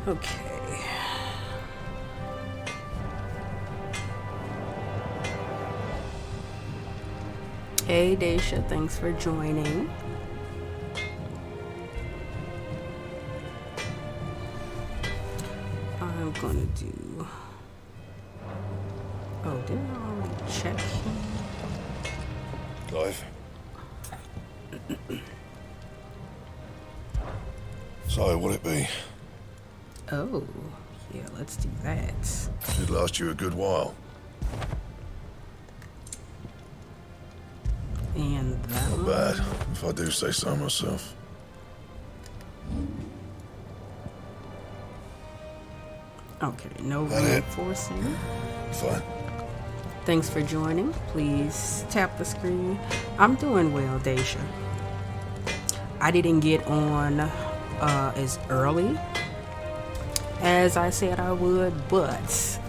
Okay. Hey, Daisha, thanks for joining. I'm gonna do. Oh, didn't I already check him? Clive. So, what'll it be? Oh, yeah, let's do that. Should last you a good while. And that Not one. bad, if I do say so myself. Okay, no That it? reinforcing. Fine. Thanks for joining. Please tap the screen. I'm doing well, Daisha. I didn't get on as early as I said I would, but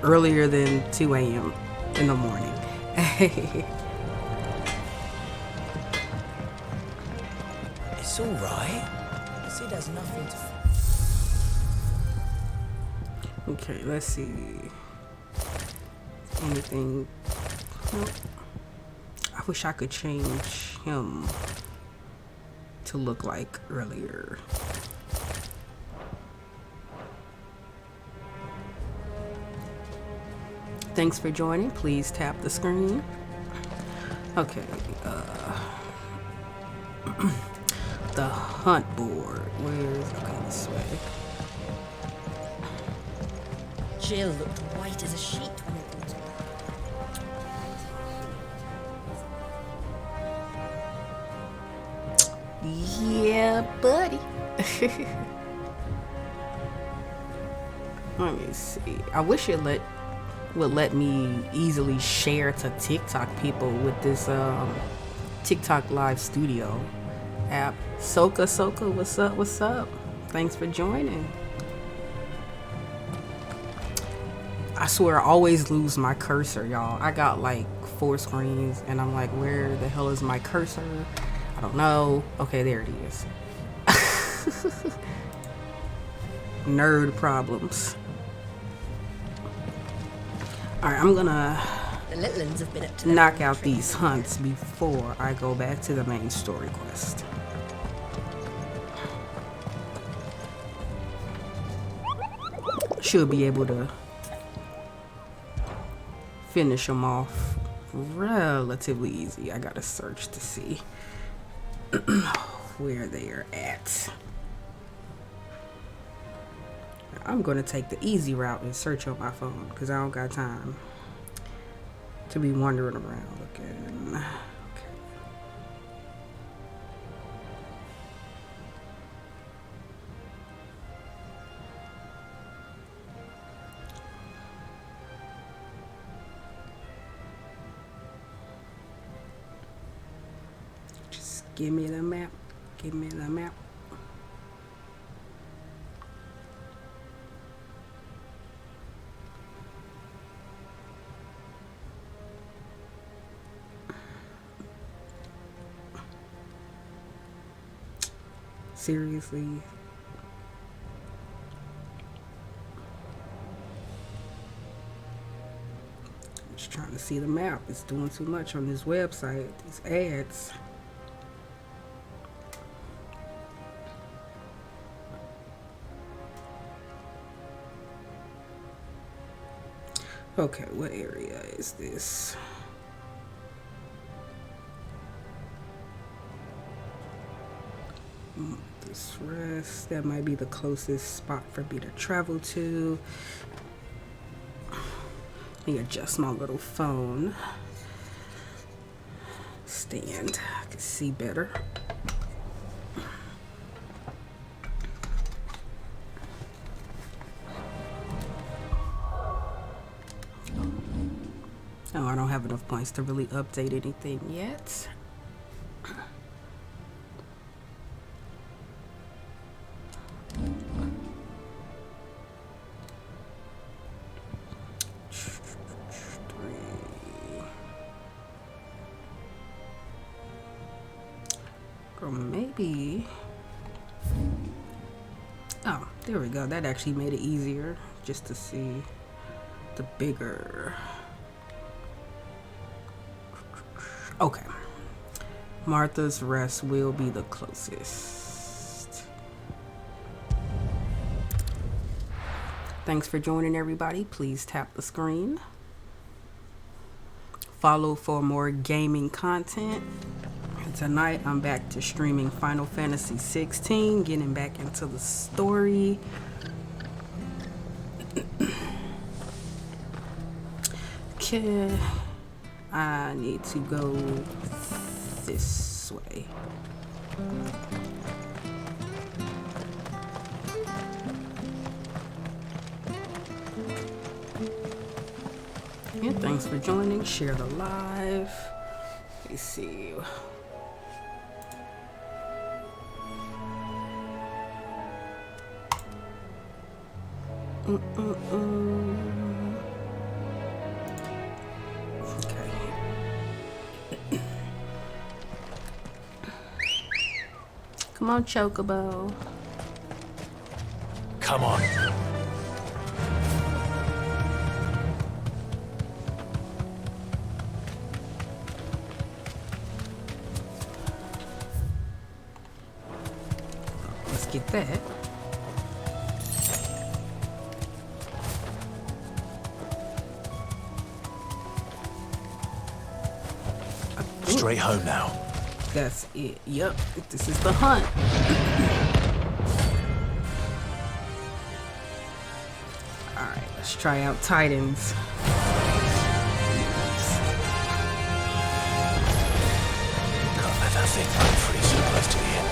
earlier than 2 a.m. in the morning. It's all right. Sid has nothing to. Okay, let's see. Anything? Nope. I wish I could change him to look like earlier. Thanks for joining. Please tap the screen. Okay. The hunt board. Where's... Okay, this way. Jill looked white as a sheet when it was. Yeah, buddy. Let me see. I wish it would let me easily share to TikTok people with this TikTok Live Studio app. Soka, what's up? What's up? Thanks for joining. I swear I always lose my cursor, y'all. I got like 4 screens and I'm like, where the hell is my cursor? I don't know. Okay, there it is. Nerd problems. Alright, I'm gonna The Litlands have been up to knock out these hunts before I go back to the main story quest. Should be able to finish them off relatively easy. I gotta search to see where they are at. I'm gonna take the easy route and search on my phone because I don't got time to be wandering around looking. Okay. Just give me the map. Give me the map. Seriously. I'm just trying to see the map. It's doing too much on this website. These ads. Okay, what area is this? This rest, that might be the closest spot for me to travel to. Let me adjust my little phone stand. I can see better. Oh, I don't have enough points to really update anything yet. Or maybe... Oh, There we go. That actually made it easier just to see the bigger. Okay. Martha's Rest will be the closest. Thanks for joining, everybody. Please tap the screen. Follow for more gaming content. Tonight, I'm back to streaming Final Fantasy 16, getting back into the story. Okay. I need to go this way. And thanks for joining. Share the live. Let me see. Okay. Come on, Chocobo. Come on. Let's get that. Straight home now. That's it. Yep. This is the hunt. Alright, let's try out Titans. Can't let that thing run free so close to the end.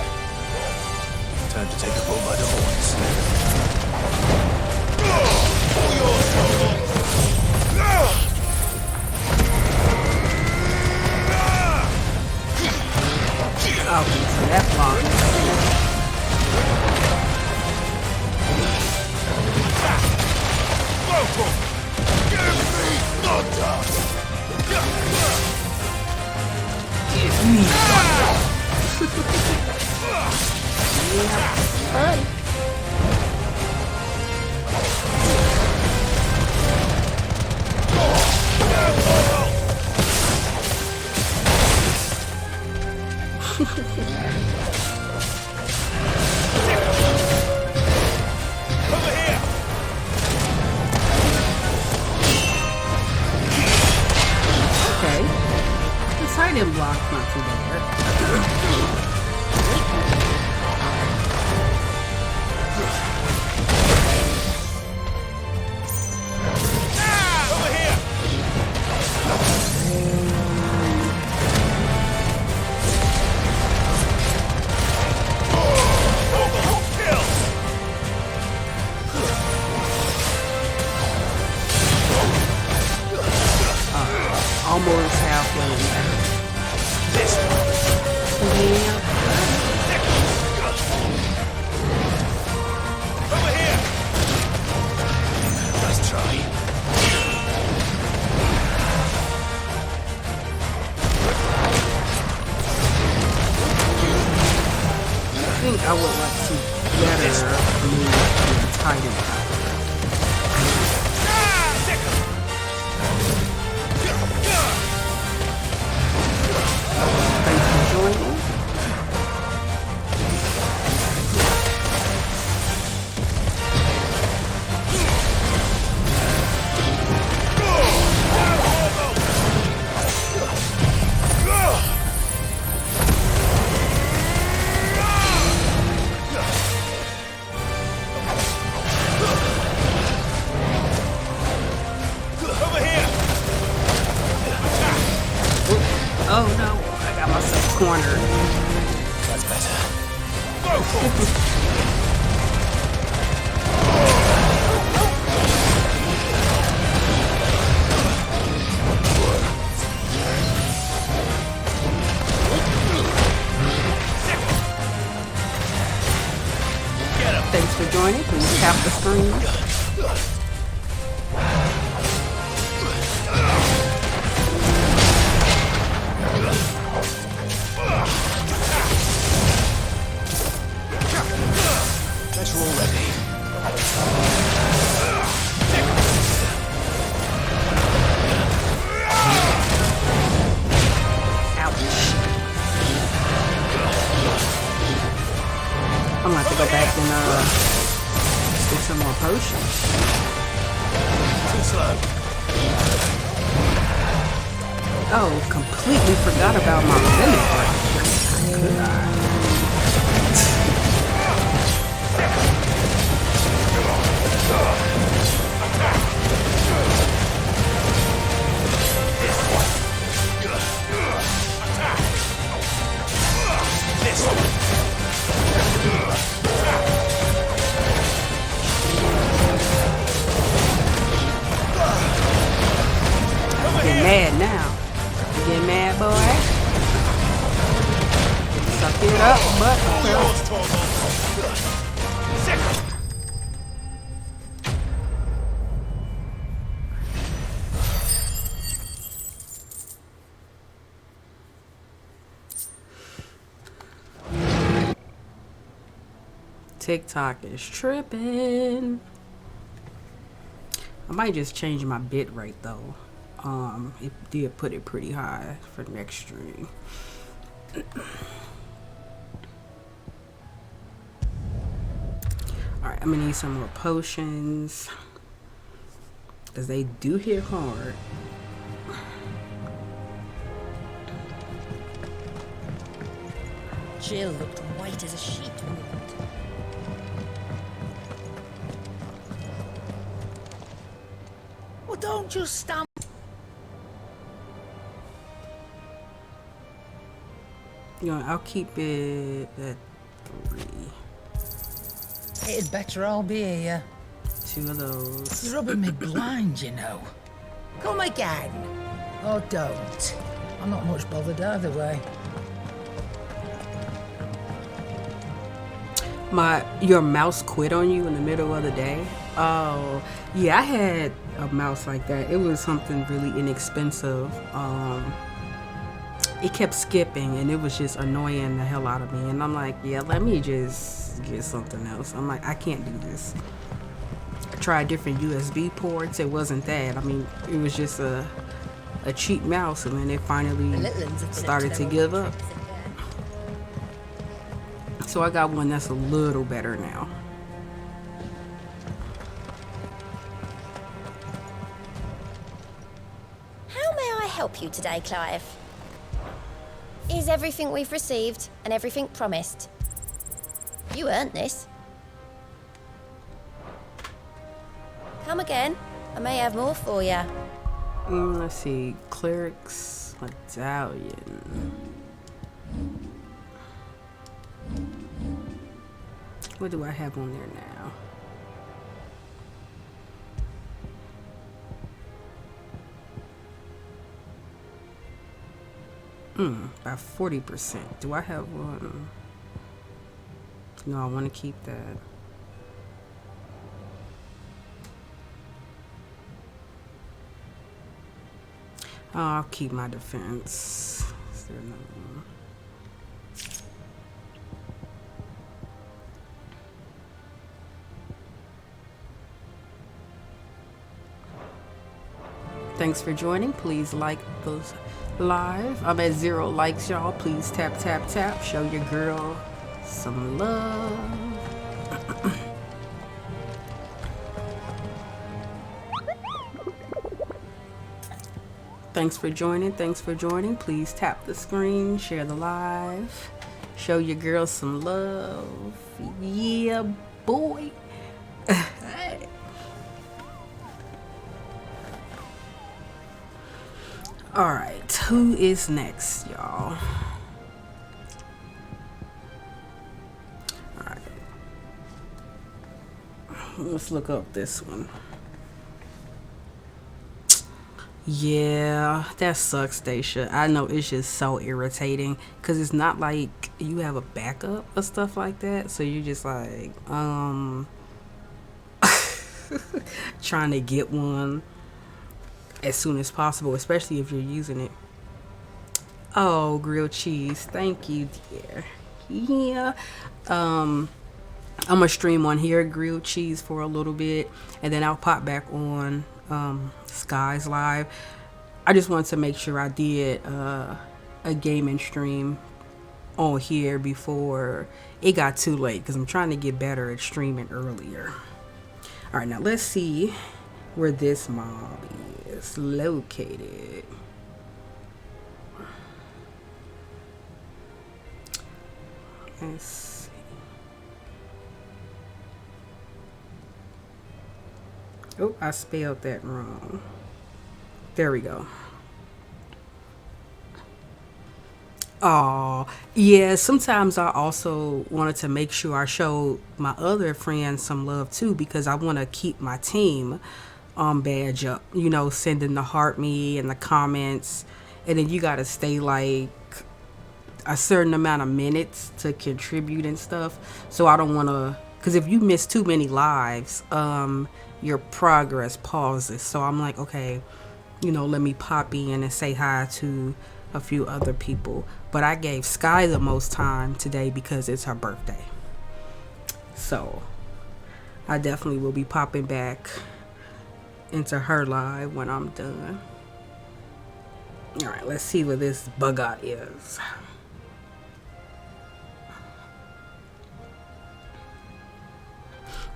Time to take the bull by the horns. Oh, so that's long. Okay. This hiding block's not too bad. Almost halfway there. Yeah. Let's try. I think I would like to better move the Titan power. Thanks for joining. Oh no, I got myself cornered. That's better. Thanks for joining. Please tap the screen. Let's roll ready. I'm gonna have to go back and get some more potions. Too slow. Oh, completely forgot about my vinegar. Get mad now. You get mad, boy? Suck it up, but TikTok is tripping. I might just change my bit rate though. It did put it pretty high for next stream. Alright, I'm gonna need some more potions, because they do hit hard. Jill looked white as a sheet when we went. Well, don't just stand. You know, I'll keep it at 3. It'd better all be here. 2 of those. It's rubbing me blind, you know. Come again. Or don't. I'm not much bothered either way. Your mouse quit on you in the middle of the day? Oh, yeah, I had a mouse like that. It was something really inexpensive. It kept skipping and it was just annoying the hell out of me. And I'm like, yeah, let me just get something else. I'm like, I can't do this. I tried different USB ports. It wasn't that. I mean, it was just a cheap mouse, and then it finally started to give up. So I got one that's a little better now. How may I help you today, Clive? Is everything we've received and everything promised? You earned this. Come again. I may have more for you. Let's see. Cleric's Medallion. What do I have on there now? By 40%. Do I have one? No, I want to keep that. Oh, I'll keep my defense. Is there another one? Thanks for joining. Please like those live. I'm at 0 likes, y'all. Please tap, tap, tap. Show your girl some love. Thanks for joining. Thanks for joining. Please tap the screen, share the live, show your girl some love. Yeah, boy. All right, who is next, y'all? All right, let's look up this one. Yeah, that sucks, Stacia. I know, it's just so irritating because it's not like you have a backup or stuff like that. So you're just like, trying to get one as soon as possible, especially if you're using it. Oh, grilled cheese. Thank you, dear. Yeah. I'm gonna stream on here grilled cheese for a little bit, and then I'll pop back on Sky's Live. I just wanted to make sure I did a gaming stream on here before it got too late, because I'm trying to get better at streaming earlier. All right, now let's see where this mob is located. Let's see. Oh, I spelled that wrong. There we go. Oh, yeah, sometimes I also wanted to make sure I showed my other friends some love too, because I want to keep my team badge up, you know, sending the heart me and the comments, and then you got to stay like a certain amount of minutes to contribute and stuff. So I don't want to, because if you miss too many lives, your progress pauses. So I'm like, okay, you know, let me pop in and say hi to a few other people. But I gave Sky the most time today because it's her birthday. So I definitely will be popping back into her live when I'm done. All right, let's see what this bugger is.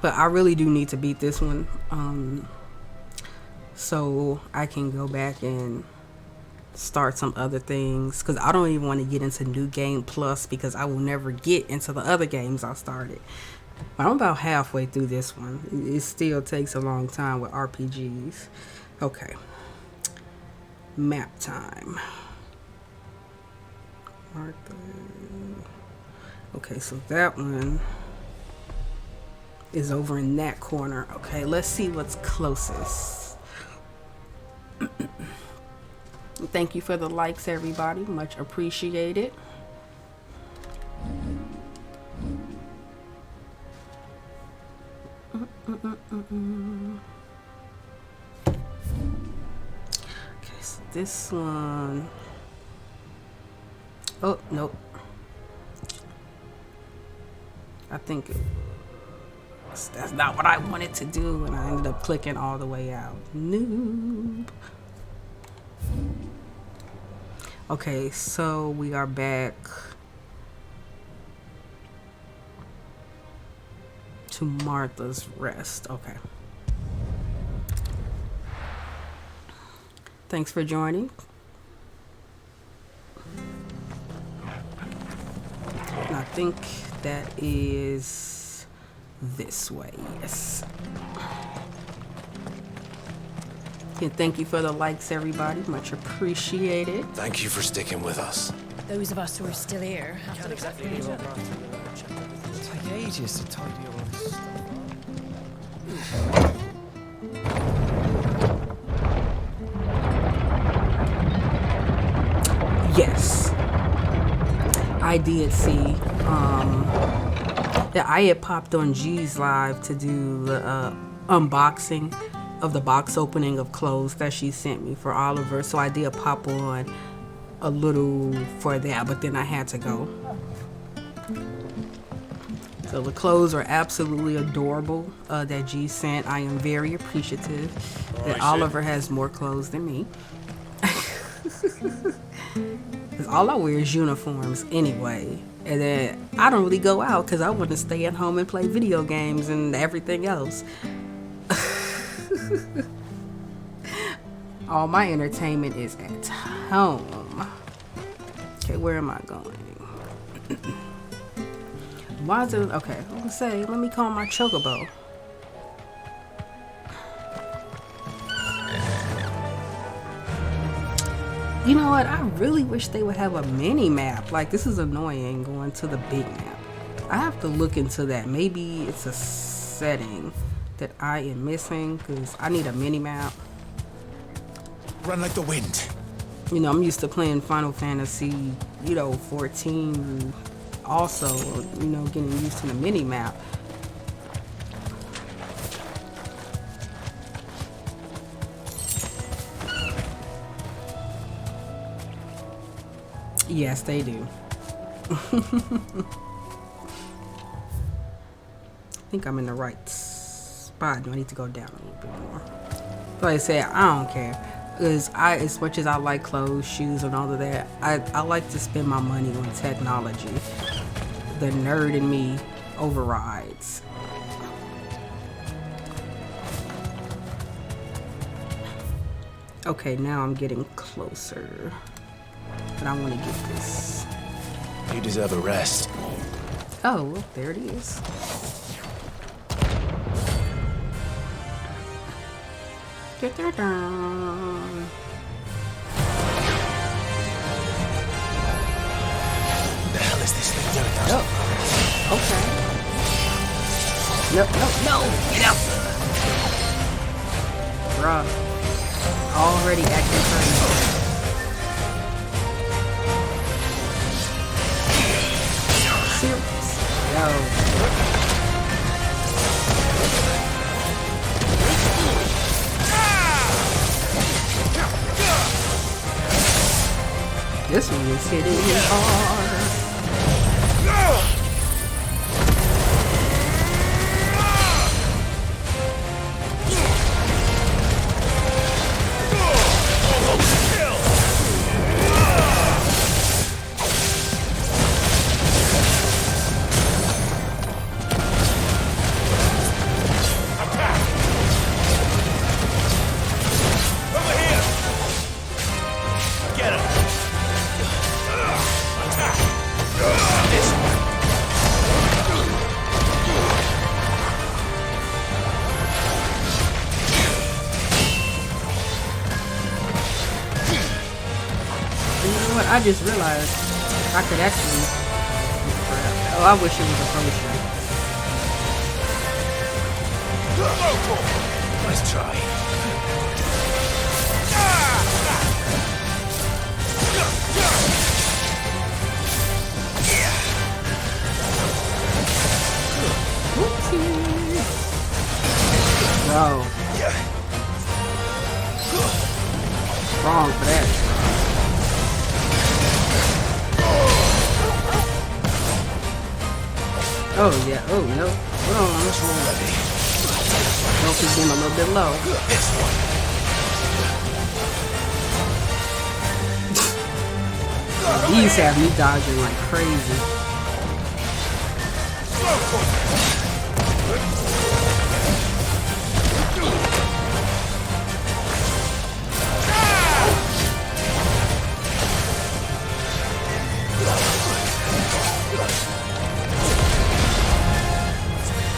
But I really do need to beat this one, so I can go back and start some other things, because I don't even want to get into New Game Plus, because I will never get into the other games I started. But I'm about halfway through this one. It still takes a long time with RPGs. Okay, map time. Martha. Okay, so that one is over in that corner. Okay, let's see what's closest. Thank you for the likes, everybody. Much appreciated. Okay, so this one. Oh, nope. I think that's not what I wanted to do, and I ended up clicking all the way out. Noob. Okay, so we are back to Martha's Rest. Okay. Thanks for joining. And I think that is this way. Yes. And thank you for the likes, everybody. Much appreciated. Thank you for sticking with us. Those of us who are still here have to Exactly. It'll take ages to tidy all this stuff. Yes, I did see that I had popped on G's Live to do the unboxing of the box opening of clothes that she sent me for Oliver. So I did pop on a little for that, but then I had to go. So the clothes are absolutely adorable that G sent. I am very appreciative that Oliver has more clothes than me. Because all I wear is uniforms anyway. And then I don't really go out because I want to stay at home and play video games and everything else. All my entertainment is at home. Okay, where am I going? Why is it? Okay, let's say, let me call my Chocobo. You know what? I really wish they would have a mini map. Like, this is annoying going to the big map. I have to look into that. Maybe it's a setting that I am missing, because I need a mini map. Run like the wind. You know, I'm used to playing Final Fantasy, 14. Also, getting used to the mini map. Yes, they do. think I'm in the right spot. Do I need to go down a little bit more? Like I said, I don't care. Because as much as I like clothes, shoes, and all of that, I like to spend my money on technology. The nerd in me overrides. Okay, now I'm getting closer. But I want to get this. You deserve a rest. Oh, well, there it is. Da-da-da. The hell is this thing doing? Oh, okay. No, get out. Bruh. Already acting crazy. Serious? Yo. This one is hitting me hard. I just realized I could actually. Oh, I wish it was a potion. Let's try. Bro. Wrong for that. Oh yeah, oh no. Hold on, I'm ready. Don't keep getting a little bit low. These have me dodging like crazy.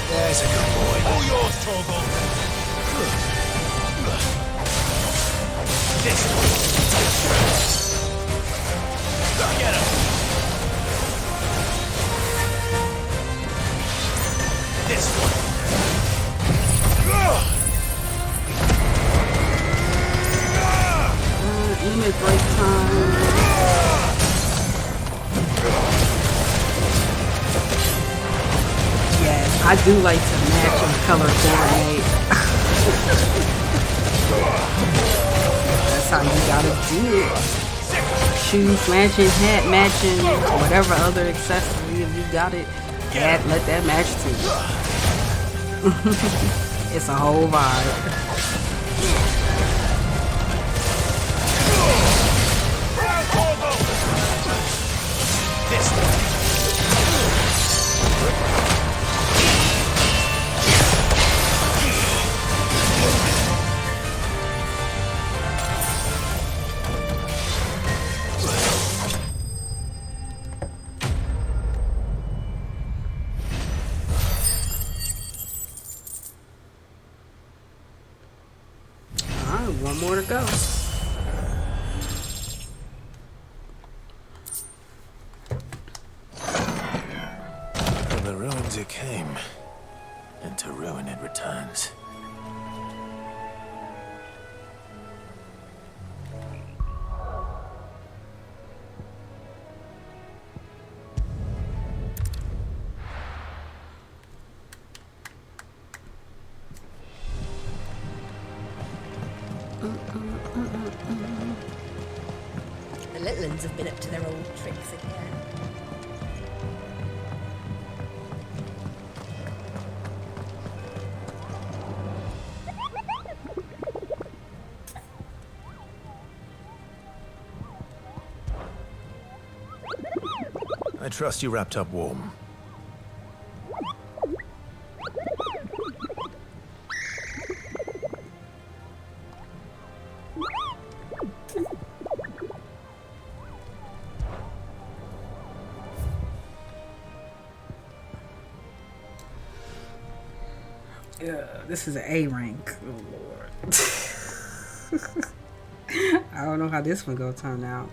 There's a good boy. All yours, Torgal. This one. Get him. This one. Limit break time. I do like to match and color coordinate. That's how you gotta do it. Shoes matching, hat matching, whatever other accessory, if you got it, let that match too. It's a whole vibe. This one. One more to go. From the ruins it came, and to ruin it returns. The little ones have been up to their old tricks again. I trust you wrapped up warm. This is an A rank. Oh Lord. I don't know how this one gonna turn out.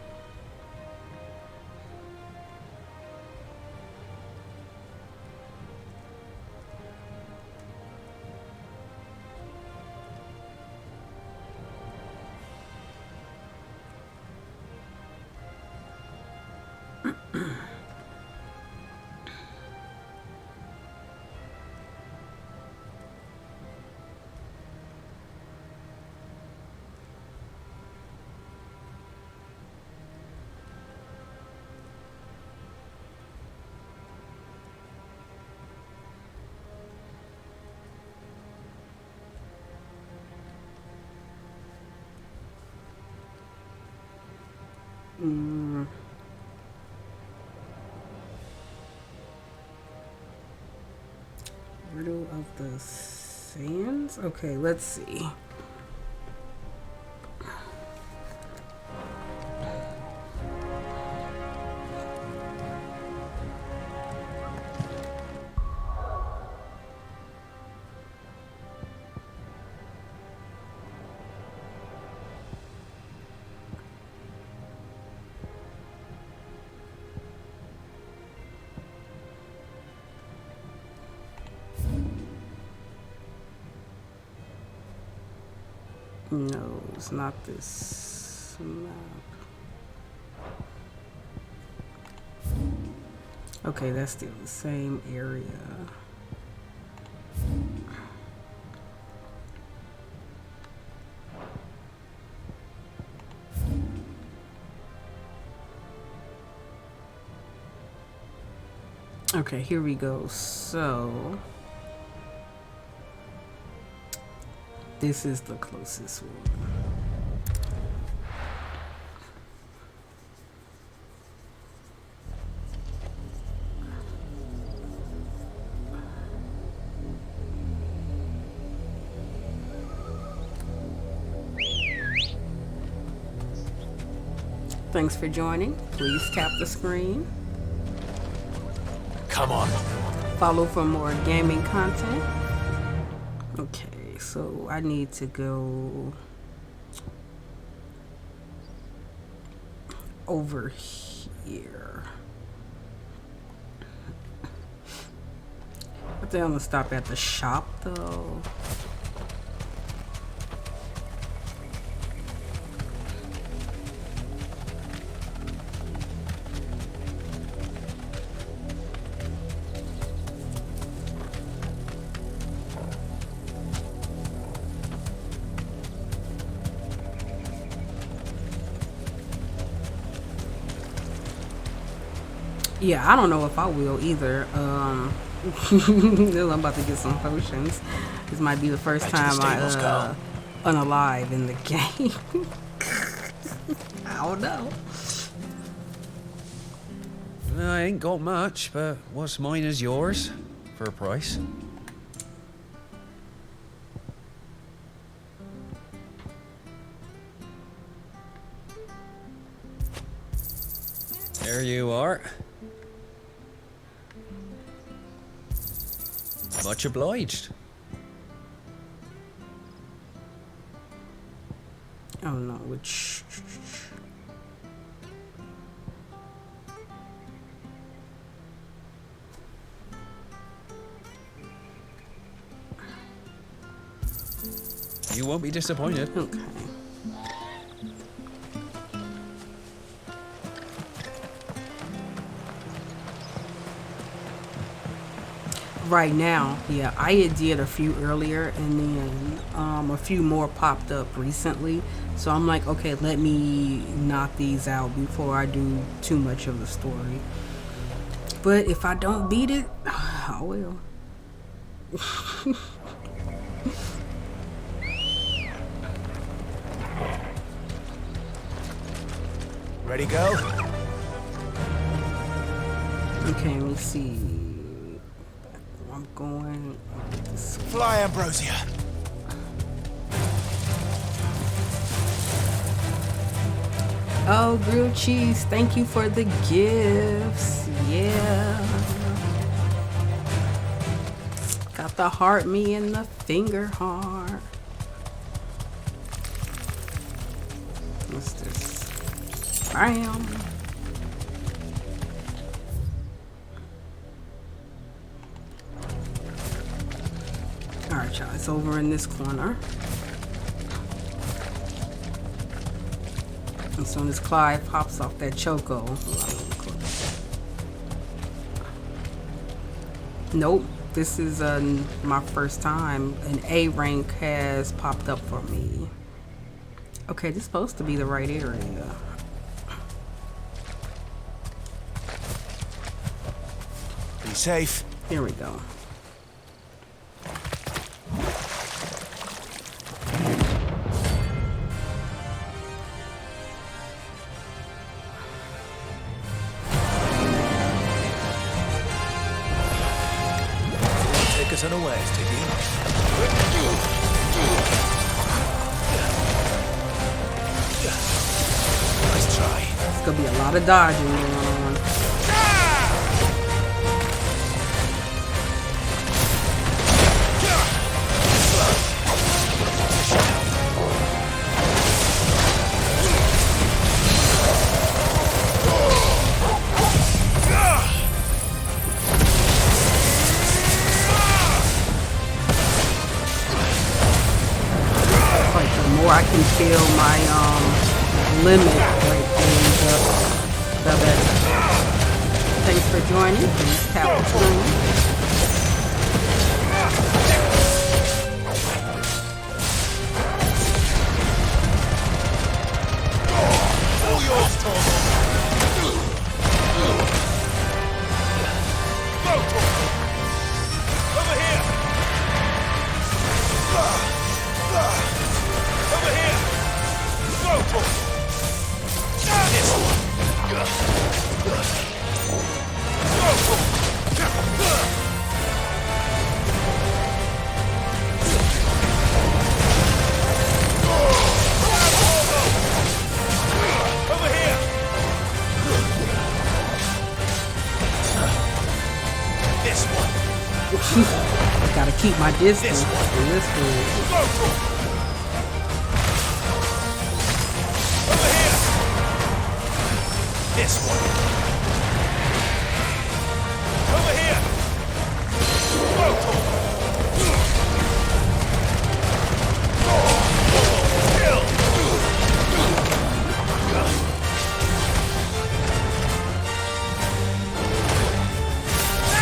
Riddle of the Sands? Okay, let's see. No, it's not this map. Okay, that's still the same area. Okay, here we go. So this is the closest one. Thanks for joining. Please tap the screen. Come on. Follow for more gaming content. Okay. So I need to go over here. I think I'm gonna stop at the shop though. Yeah, I don't know if I will either. I'm about to get some potions. This might be the first time I unalive in the game. I don't know. I ain't got much, but what's mine is yours for a price. There you are. Much obliged. Oh no, which... You won't be disappointed. Okay. Right now, yeah, I had did a few earlier, and then a few more popped up recently. So I'm like, okay, let me knock these out before I do too much of the story. But if I don't beat it, I will. Ready, go? Okay, let me see. I'm going. Fly, Ambrosia. Oh, grilled cheese. Thank you for the gifts. Yeah. Got the heart me and the finger heart. What's this? Bam. Alright, y'all. It's over in this corner. As soon as Clive pops off that choco. Nope. This is my first time. An A rank has popped up for me. Okay, this is supposed to be the right area. Be safe. Here we go. Take us unawares, Tiggy. Nice try. It's gonna be a lot of dodging going on. I can feel my limit rate goes up, the better. Thanks for joining. Please tap the screen. All yours, Tom. Over here. Over here! Go for it! This one! Go for it! Over here! This one! Gotta keep my distance from this dude. Go for it! Over here! This one. Over here! Go for it! Kill!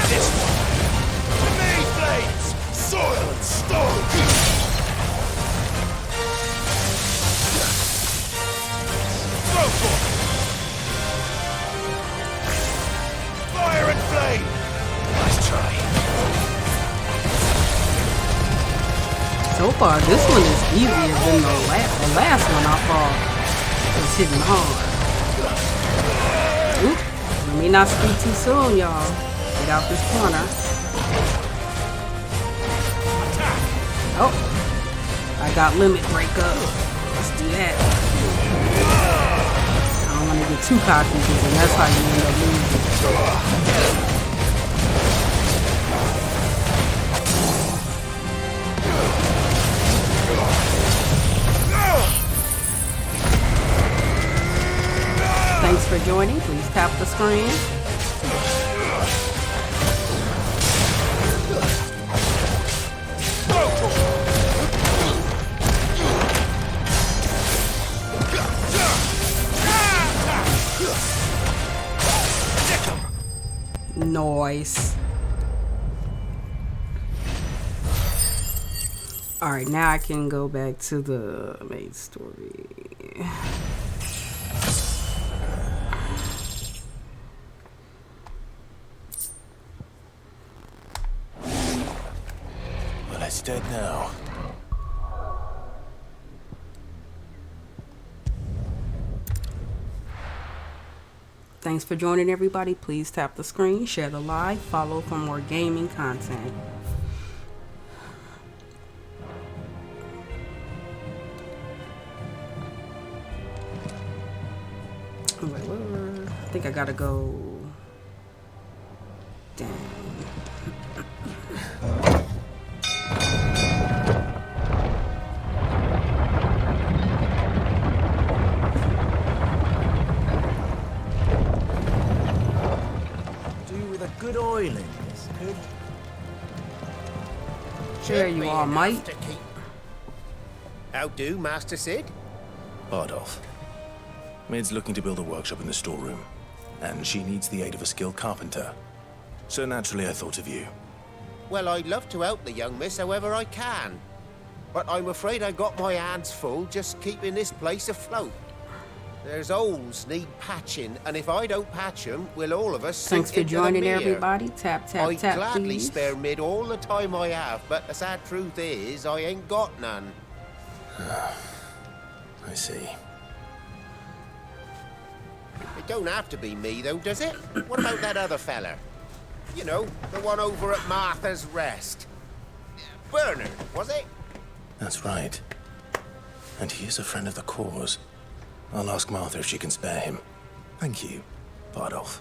This one. The main flames! Soil and stone! Go for it! Fire and flame! Nice try. So far, this one is easier than the last one I thought was hitting hard. Oop, let me not speak too soon, y'all. Get out this corner. Oh, I got limit break up. Let's do that. I don't want to get too cocky because then that's how you end up losing. Thanks for joining. Please tap the screen. Nice. Alright, now I can go back to the main story. Well, it's dead now. Thanks for joining, everybody. Please tap the screen, share the live, follow for more gaming content. Wait, I think I gotta go down. With a good oiling, this could. There you are, mate. How do, Master Sid? Bardolph. Maid's looking to build a workshop in the storeroom, and she needs the aid of a skilled carpenter. So naturally I thought of you. Well, I'd love to help the young miss however I can. But I'm afraid I got my hands full just keeping this place afloat. There's holes need patching, and if I don't patch them, will all of us sink Thanks for into the joining, mere. everybody. Tap, tap, I'd tap, gladly please. spare mid all the time I have, but the sad truth is, I ain't got none. I see. It don't have to be me, though, does it? What about that other fella? You know, the one over at Martha's Rest. Bernard, was it? That's right. And he is a friend of the cause. I'll ask Martha if she can spare him. Thank you, Bardolph.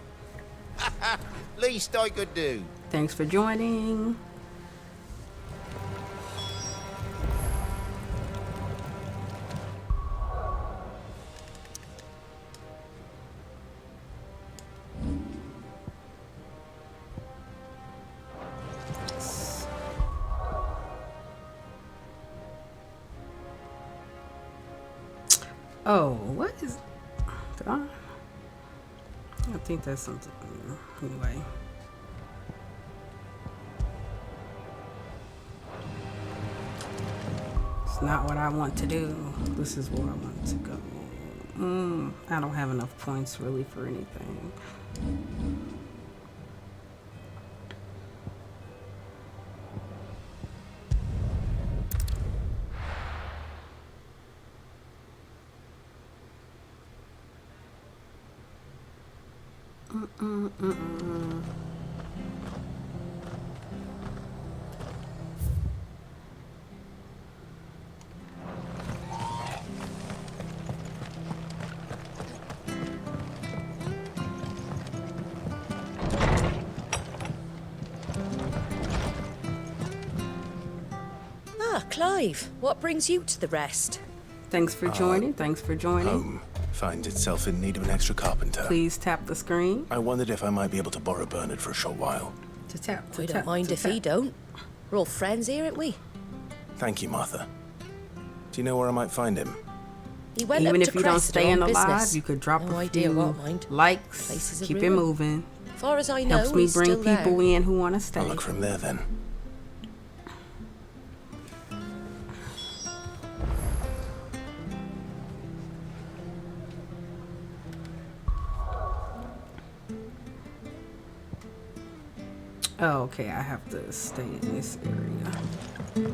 Least I could do. Thanks for joining. Oh, what is... Did I think that's something... Anyway. It's not what I want to do. This is where I want to go. I don't have enough points really for anything. Ah, Clive, what brings you to the rest? Thanks for joining. Thanks for joining. Home finds itself in need of an extra carpenter. Please tap the screen I wondered if I might be able to borrow Bernard for a short while. to tap. To I tap, don't mind to if he tap. don't. We're all friends here, aren't we? Thank you, Martha. Do you know where I might find him? He went Even up if to you don't Cressida stay in on the live, business. you could drop No a idea few what, mind. likes. Place is a Keep it ruin. moving. Far as I know, Helps me he's bring still people there. in who want to stay. I'll look from there then. Oh, okay, I have to stay in this area.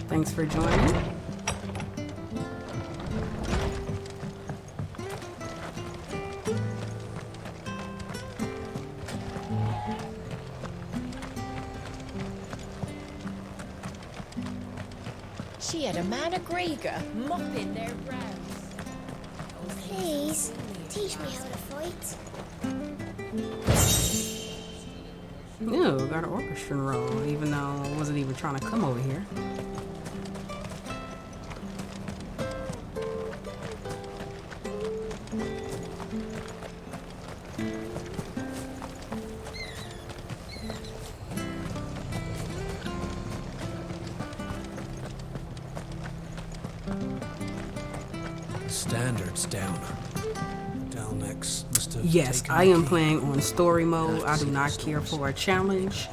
Thanks for joining. She had a man of Gregor mopping their brows. Please, teach me how to fight. Ew, got an orchestra roll, even though I wasn't even trying to come over here. Standards down. Dalmex must have Yes, taken I the am key. playing on story mode. I do not care for a challenge.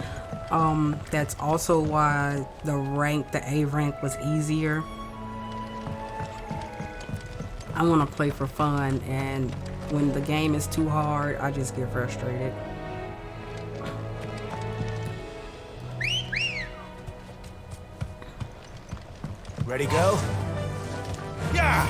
That's also why the A rank was easier. I want to play for fun, and when the game is too hard, I just get frustrated. Ready, go? Yeah!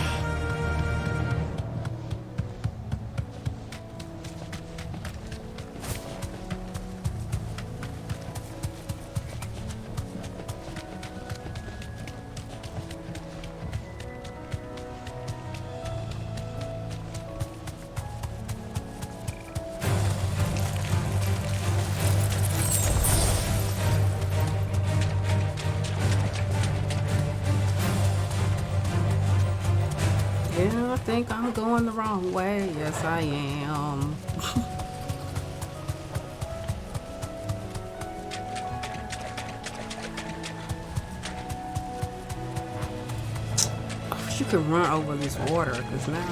think I'm going the wrong way. Yes, I am. I wish you could run over this water, because now...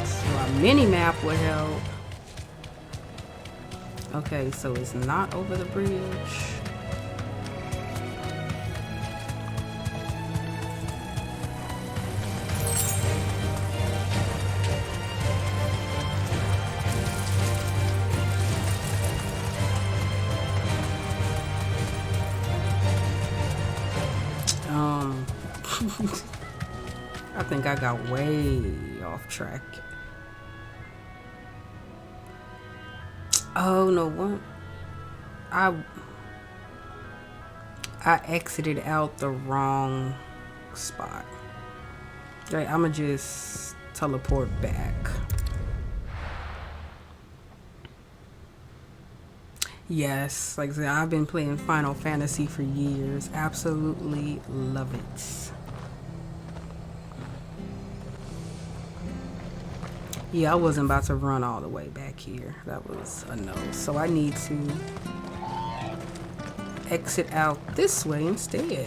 So a mini-map would help. Okay, so it's not over the bridge. I think I got way off track. Oh no, what? I exited out the wrong spot. Right, I'ma just teleport back. Yes, like I said, I've been playing Final Fantasy for years. Absolutely love it. Yeah, I wasn't about to run all the way back here. That was a no. So I need to exit out this way instead.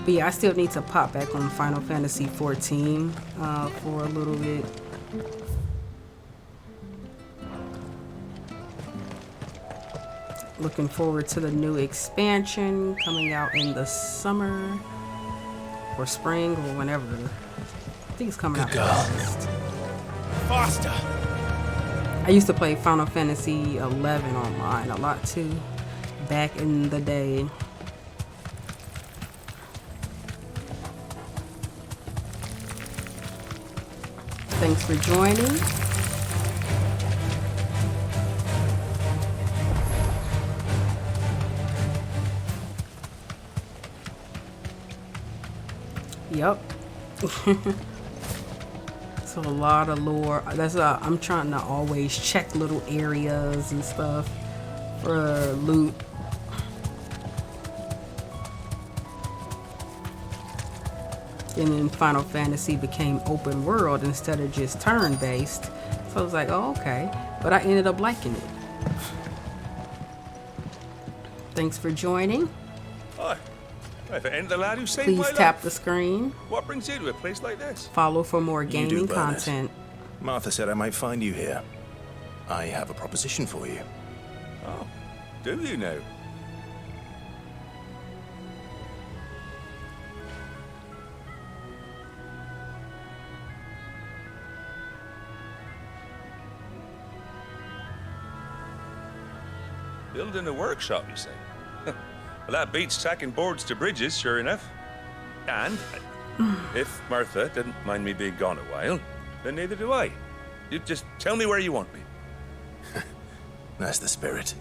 But yeah, I still need to pop back on Final Fantasy 14 for a little bit. Looking forward to the new expansion coming out in the summer or spring or whenever. I think it's coming out fast. Faster! I used to play Final Fantasy 11 online a lot too, back in the day. Thanks for joining. Yep. So a lot of lore. That's I'm trying to always check little areas and stuff for loot. And then Final Fantasy became open world instead of just turn based. So I was like, oh, okay. But I ended up liking it. Thanks for joining. Hi. If it ain't the lad who saved Please my tap life. the screen. What brings you to a place like this? Follow for more You gaming do, Bernard. content. Martha said I might find you here. I have a proposition for you. Oh, do you know? Building a workshop, you say? Well, that beats tacking boards to bridges, sure enough. And if Martha didn't mind me being gone a while, then neither do I. You just tell me where you want me. That's the spirit.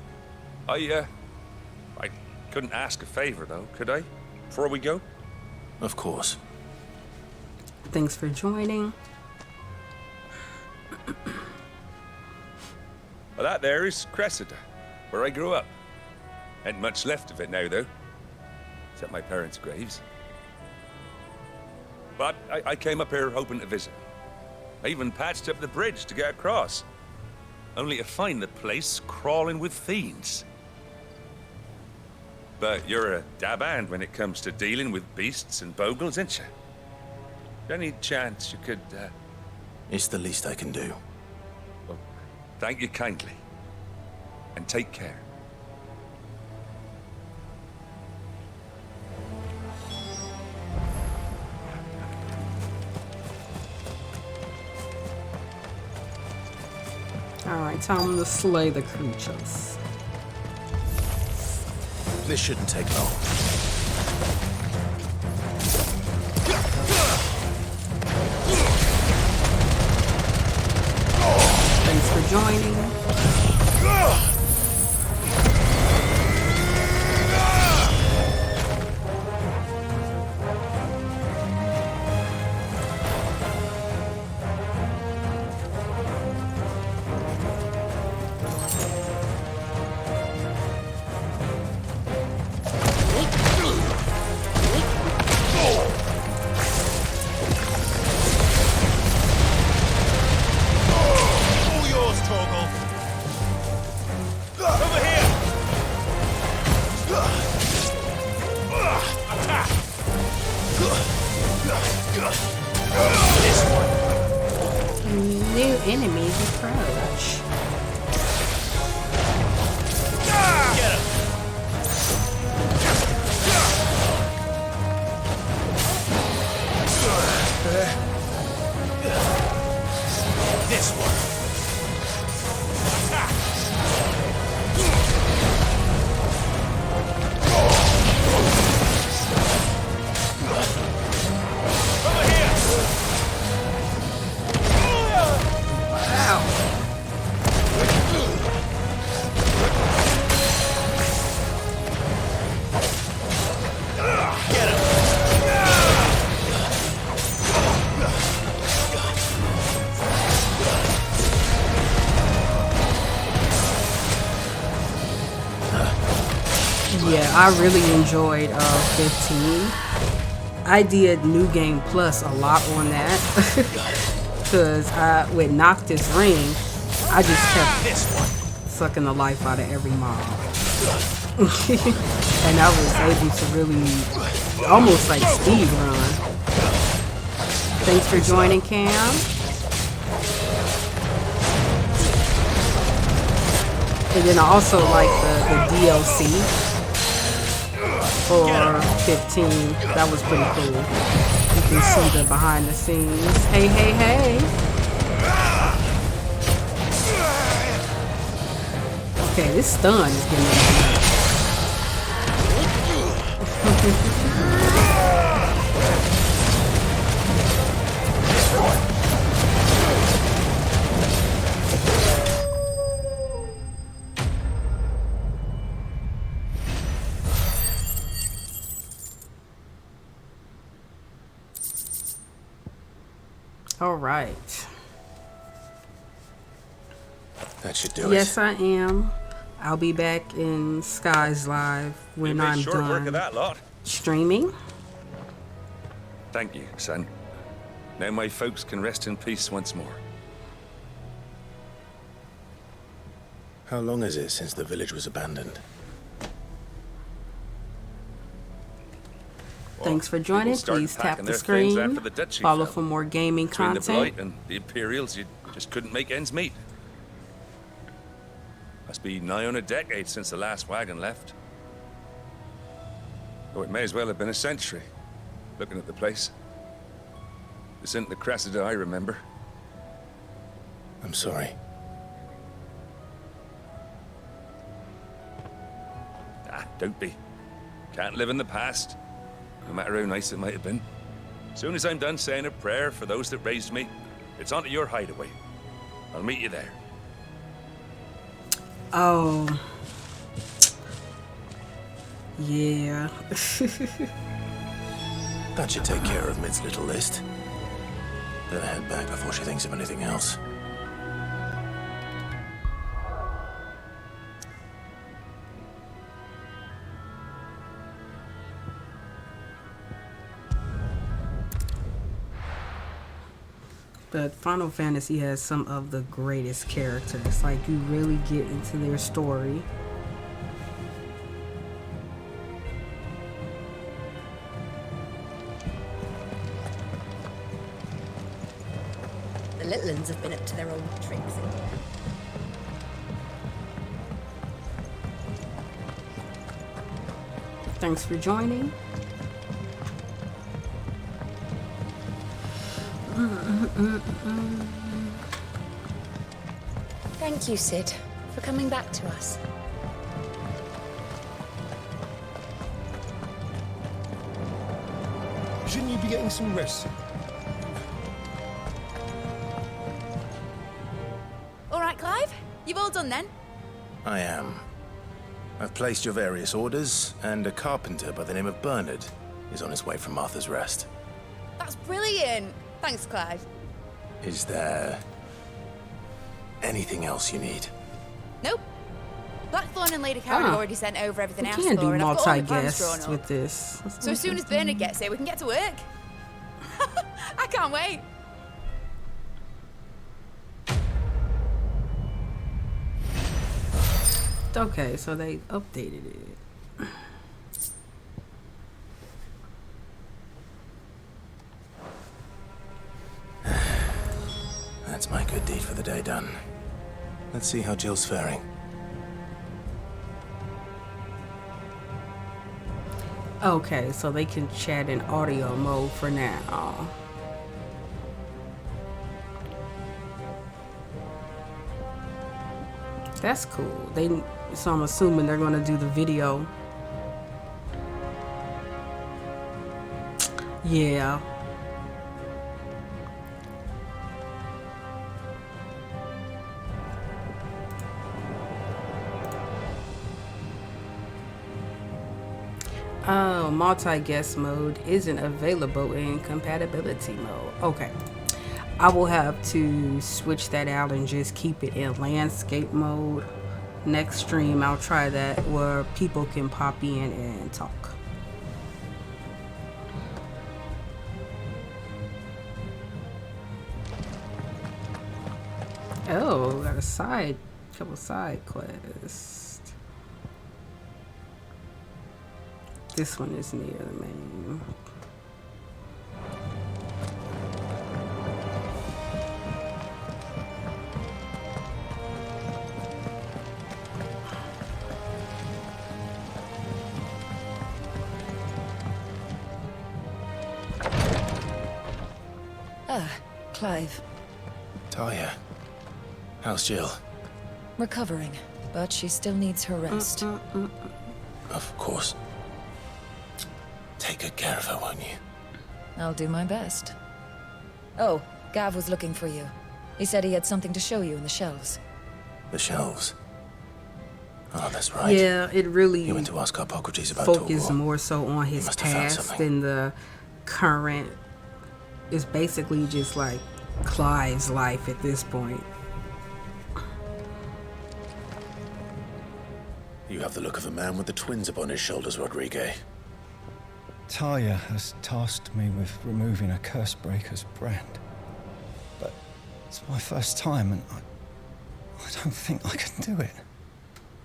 I couldn't ask a favor, though, could I? Before we go? Of course. Thanks for joining. Well, that there is Cressida, where I grew up. Ain't much left of it now, though. Except my parents' graves. But I came up here hoping to visit. I even patched up the bridge to get across. Only to find the place crawling with fiends. But you're a dab hand when it comes to dealing with beasts and bogles, ain't you? Any chance you could, It's the least I can do. Well, thank you kindly. And take care. Alright, time to slay the creatures. This shouldn't take long. Thanks for joining. enemies approach. This one. Yeah, I really enjoyed 15. I did New Game Plus a lot on that because with Noctis Ring, I just kept sucking the life out of every mob. And I was able to really almost like speed run. Thanks for joining, Cam. And then I also like the DLC for 15. That was pretty cool. You can see the behind the scenes. Hey, hey, hey. Okay, this stun is getting me. All right. That should do Yes, it. I am. I'll be back in Skies Live when You made I'm short work of done that lot. streaming. Thank you, son. Now my folks can rest in peace once more. How long is it since the village was abandoned? Thanks for People joining. started Please tap packing the their things screen. after the duchy Follow fell. for more gaming Between the content. Blight and the Imperials, you just couldn't make ends meet. Must be nigh on a decade since the last wagon left. Oh, it may as well have been a century, looking at the place. This isn't the Cressida I remember. I'm sorry. Ah, don't be. Can't live in the past, no matter how nice it might have been. Soon as I'm done saying a prayer for those that raised me, it's onto your hideaway. I'll meet you there. Oh. Yeah. That should take care of Mid's little list. Better head back before she thinks of anything else. But Final Fantasy has some of the greatest characters. Like, you really get into their story. The little ones have been up to their old tricks. Thanks for joining. Thank you, Cid, for coming back to us. Shouldn't you be getting some rest? All right, Clive, you've all done then? I am. I've placed your various orders, and a carpenter by the name of Bernard is on his way from Martha's Rest. That's brilliant. Thanks, Clive. Is there anything else you need? Nope. Blackthorn and Lady Karen have already sent over everything You I asked can't for, do and I've got all the plans drawn multi-guests up. with this. So as soon as Bernard gets here, we can get to work. I can't wait. Okay, so they updated it. That's my good deed for the day done. Let's see how Jill's faring. Okay, so they can chat in audio mode for now. That's cool. So I'm assuming they're gonna do the video. Yeah. Oh, multi-guest mode isn't available in compatibility mode. Okay. I will have to switch that out and just keep it in landscape mode. Next stream, I'll try that where people can pop in and talk. Oh, got a couple side quests. This one is near the main. Clive. Talia. How's Jill? Recovering, but she still needs her rest. Of course. Take good care of her, won't you? I'll do my best. Oh, Gav was looking for you. He said he had something to show you in the shelves. The shelves? Oh, that's right. Yeah, it really He went to ask Hippocrates about focus Torgor. more so on his must have found past something. than the current. It's basically just like Clive's life at this point. You have the look of a man with the twins upon his shoulders, Rodrigue. Talia has tasked me with removing a Cursebreaker's brand. But it's my first time and I don't think I can do it.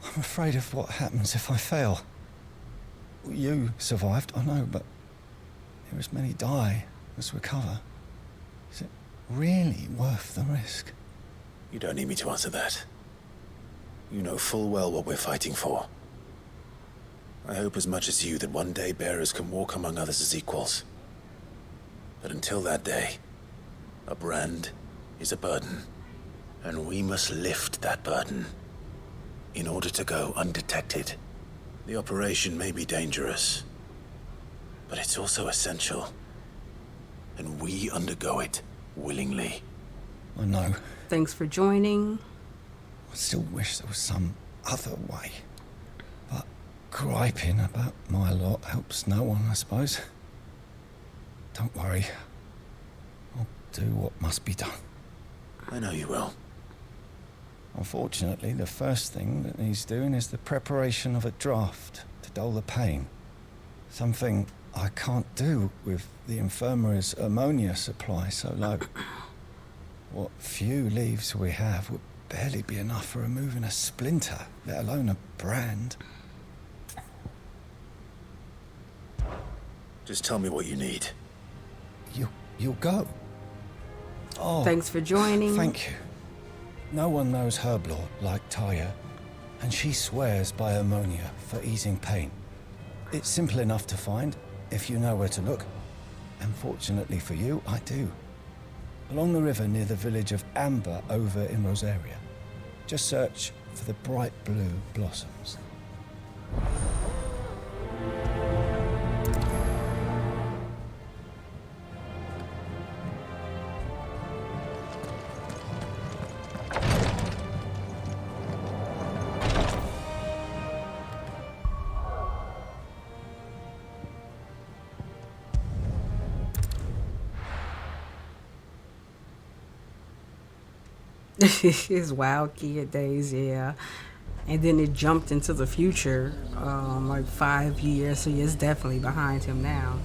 I'm afraid of what happens if I fail. You survived, I know, but there as many die as recover. Is it really worth the risk? You don't need me to answer that. You know full well what we're fighting for. I hope as much as you that one day bearers can walk among others as equals. But until that day, a brand is a burden, and we must lift that burden in order to go undetected. The operation may be dangerous, but it's also essential, and we undergo it willingly. I know. Thanks for joining. I still wish there was some other way. But griping about my lot helps no one, I suppose. Don't worry. I'll do what must be done. I know you will. Unfortunately, the first thing that needs doing is the preparation of a draft to dull the pain. Something I can't do with the infirmary's ammonia supply so low. What few leaves we have would barely be enough for removing a splinter, let alone a brand. Just tell me what you need. You'll go. Oh, Thanks for joining. thank you. No one knows Herblore like Talia, and she swears by ammonia for easing pain. It's simple enough to find if you know where to look. And fortunately for you, I do. Along the river near the village of Amber over in Rosaria. Just search for the bright blue blossoms. His wild kid days, yeah. And then it jumped into the future, like 5 years, so it's definitely behind him now.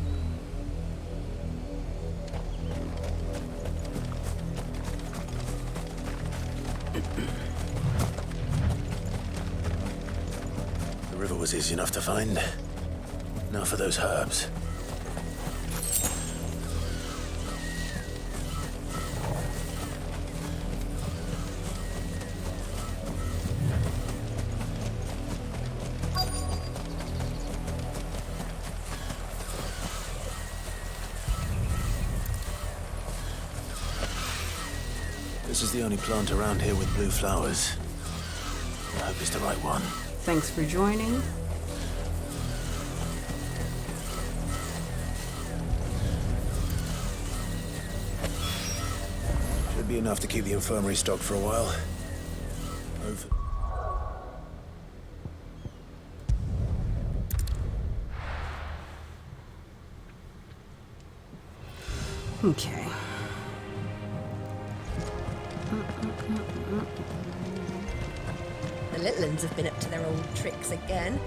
The river was easy enough to find. Now for those herbs. This is the only plant around here with blue flowers. I hope it's the right one. Thanks for joining. Should be enough to keep the infirmary stocked for a while. Over. Okay. The little uns have been up to their old tricks again.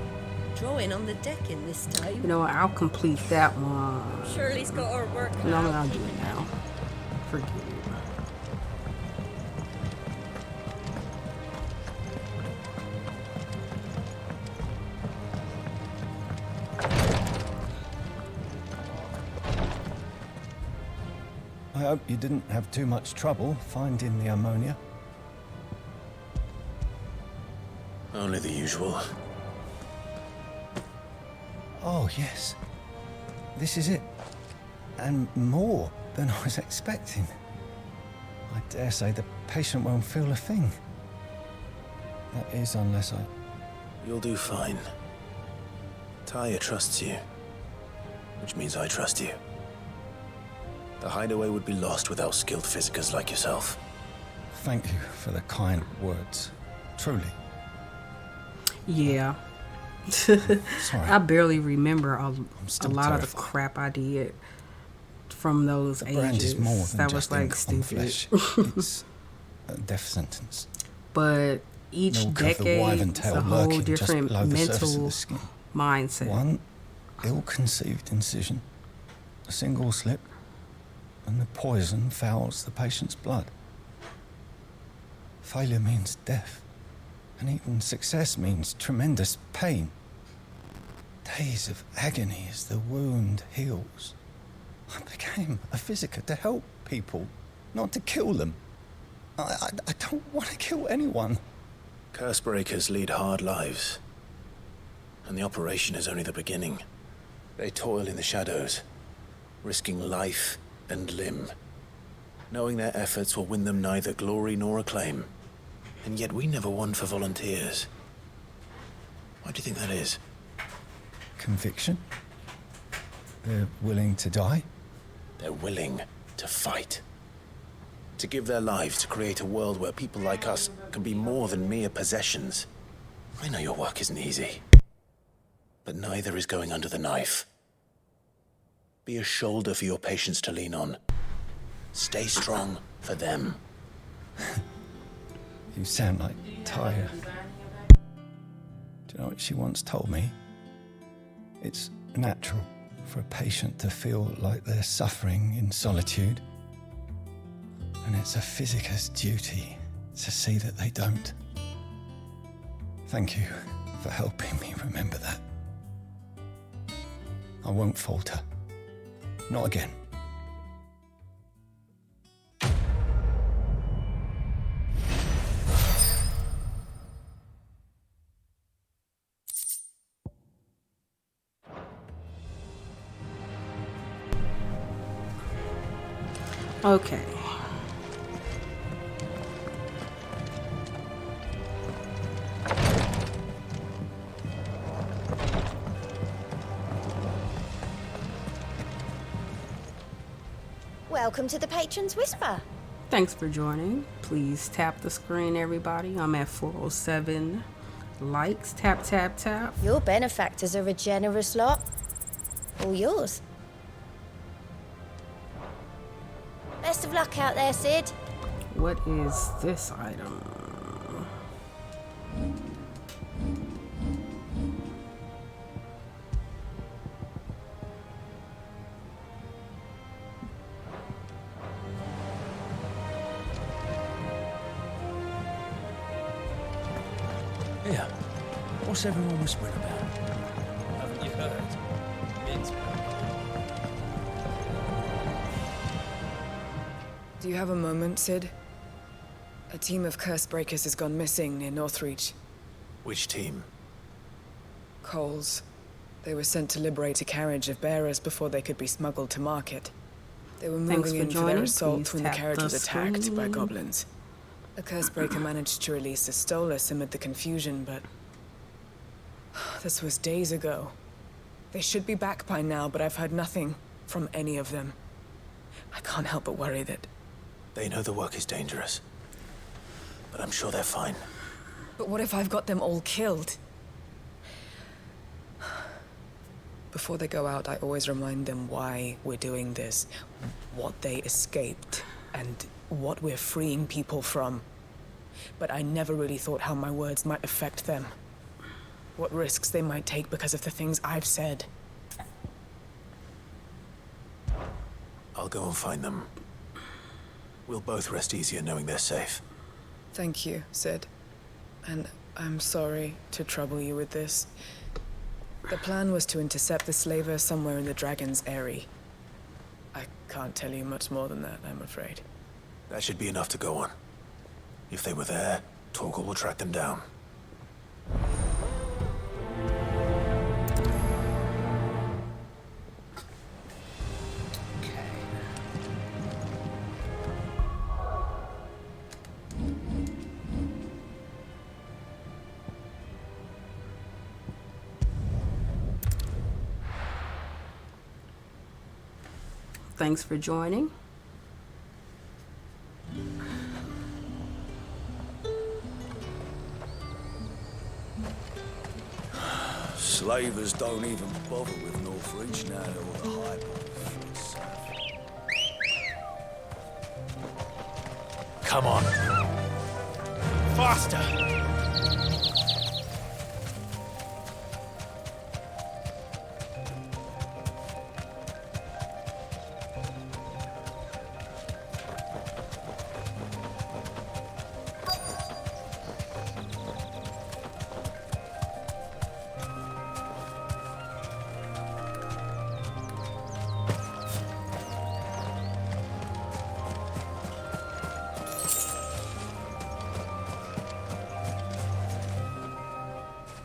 Drawing on the decking this time. You know what? I'll complete that one. Shirley's got her work. No, I'm not doing it now. Forget it. I hope you didn't have too much trouble finding the ammonia. Only the usual. Oh, yes. This is it. And more than I was expecting. I dare say the patient won't feel a thing. That is, unless I... You'll do fine. Taya trusts you. Which means I trust you. The hideaway would be lost without skilled physicers like yourself. Thank you for the kind words. Truly. Yeah. Sorry. I barely remember a lot of the terrified. crap I did from those The ages. brand is more than That just was like ink on stupid. flesh. It's a death sentence. But each Milk of the decade wyvern is tail a whole lurking just different below the surface of mental the skin. mindset. One ill-conceived incision, a single slip, and the poison fouls the patient's blood. Failure means death, and even success means tremendous pain. Days of agony as the wound heals. I became a physiker to help people, not to kill them. I don't want to kill anyone. Cursebreakers lead hard lives. And the operation is only the beginning. They toil in the shadows, risking life and limb, knowing their efforts will win them neither glory nor acclaim. And yet we never won for volunteers. Why do you think that is? Conviction? They're willing to die? They're willing to fight. To give their lives to create a world where people like us can be more than mere possessions. I know your work isn't easy, but neither is going under the knife. Be a shoulder for your patients to lean on. Stay strong for them. You sound like Taya. Do you know what she once told me? It's natural for a patient to feel like they're suffering in solitude. And it's a physiker's duty to see that they don't. Thank you for helping me remember that. I won't falter. Not again. Okay. Welcome to the Patron's Whisper. Thanks for joining. Please tap the screen, everybody. I'm at 407 likes. Tap, tap, tap. Your benefactors are a generous lot. All yours. Best of luck out there, Sid. What is this item? Here, what's everyone whispering about? Haven't you heard? Min's Do you have a moment, Sid? A team of Cursebreakers has gone missing near Northreach. Which team? Coles. They were sent to liberate a carriage of bearers before they could be smuggled to market. They were Thanks moving for in for their joining. assault Please when the tap carriage the was attacked by screen. goblins. A Cursebreaker managed to release a Stolas amid the confusion, but... this was days ago. They should be back by now, but I've heard nothing from any of them. I can't help but worry that... They know the work is dangerous. But I'm sure they're fine. But what if I've got them all killed? Before they go out, I always remind them why we're doing this, what they escaped, and what we're freeing people from. But I never really thought how my words might affect them. What risks they might take because of the things I've said. I'll go and find them. We'll both rest easier knowing they're safe. Thank you, Sid. And I'm sorry to trouble you with this. The plan was to intercept the slaver somewhere in the Dragon's Eyrie. I can't tell you much more than that, I'm afraid. That should be enough to go on. If they were there, Torgal will track them down. Thanks for joining. Slavers don't even bother with Northreach now that all the hype on the Come on. Faster!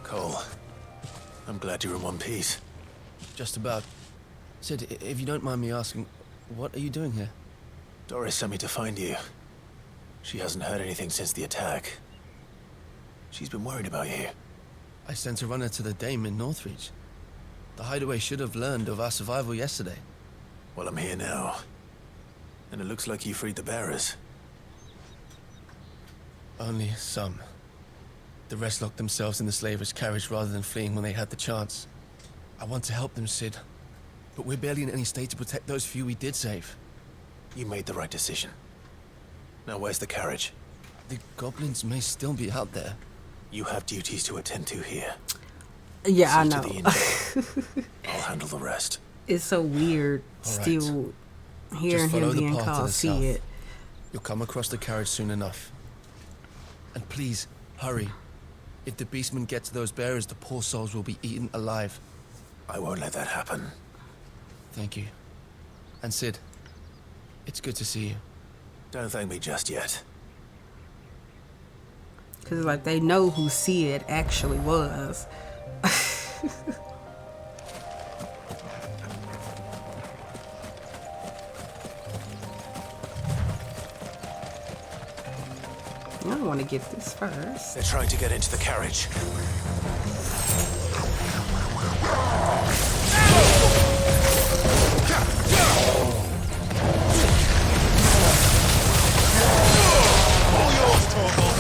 Cole, I'm glad you're in one piece. Just about. Sid, if you don't mind me asking, what are you doing here? Doris sent me to find you. She hasn't heard anything since the attack. She's been worried about you. I sent a runner to the Dame in Northreach. The Hideaway should have learned of our survival yesterday. Well, I'm here now. And it looks like you freed the bearers. Only some. The rest locked themselves in the slaver's carriage rather than fleeing when they had the chance. I want to help them, Sid. But we're barely in any state to protect those few we did save. You made the right decision. Now where's the carriage? The goblins may still be out there. You have duties to attend to here. Yeah, I See know. to the injured. I'll handle the rest. It's so weird All right. still hearing Just follow him the being path to called the see south. it. You'll come across the carriage soon enough. And please, hurry. If the beastmen get to those bearers, the poor souls will be eaten alive. I won't let that happen. Thank you. And Sid, it's good to see you. Don't thank me just yet. Because, like, they know who Sid actually was. I want to get this first. They're trying to get into the carriage. All yours, Torgal.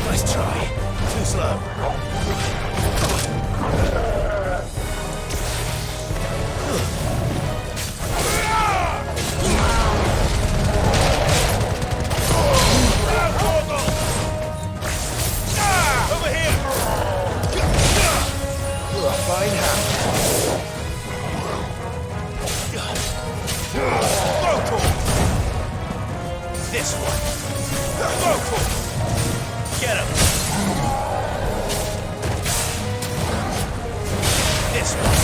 Nice try. Too slow. Over here. Fine hand. This one. Go for it. Get him. This one.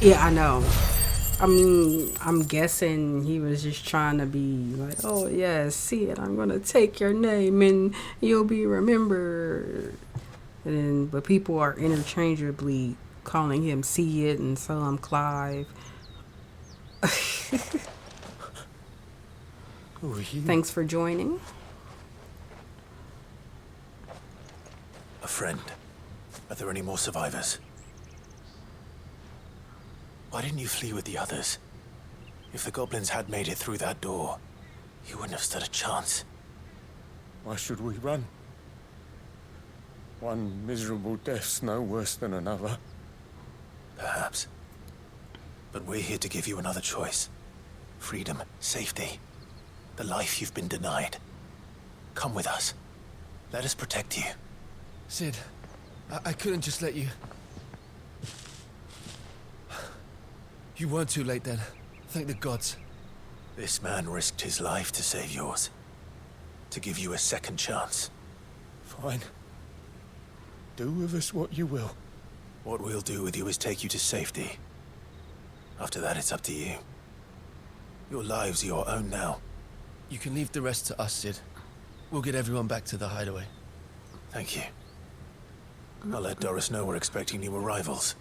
Yeah, I know. I mean, I'm guessing he was just trying to be like, oh, yeah, see it. I'm going to take your name and you'll be remembered. But people are interchangeably calling him See It and some Clive. Who are you? Thanks for joining. A friend. Are there any more survivors? Why didn't you flee with the others? If the goblins had made it through that door, you wouldn't have stood a chance. Why should we run? One miserable death's no worse than another. Perhaps. But we're here to give you another choice. Freedom, safety, the life you've been denied. Come with us. Let us protect you. Sid, I couldn't just let you... You weren't too late then. Thank the gods. This man risked his life to save yours. To give you a second chance. Fine. Do with us what you will. What we'll do with you is take you to safety. After that, it's up to you. Your lives are your own now. You can leave the rest to us, Sid. We'll get everyone back to the hideaway. Thank you. I'll let Doris know we're expecting new arrivals.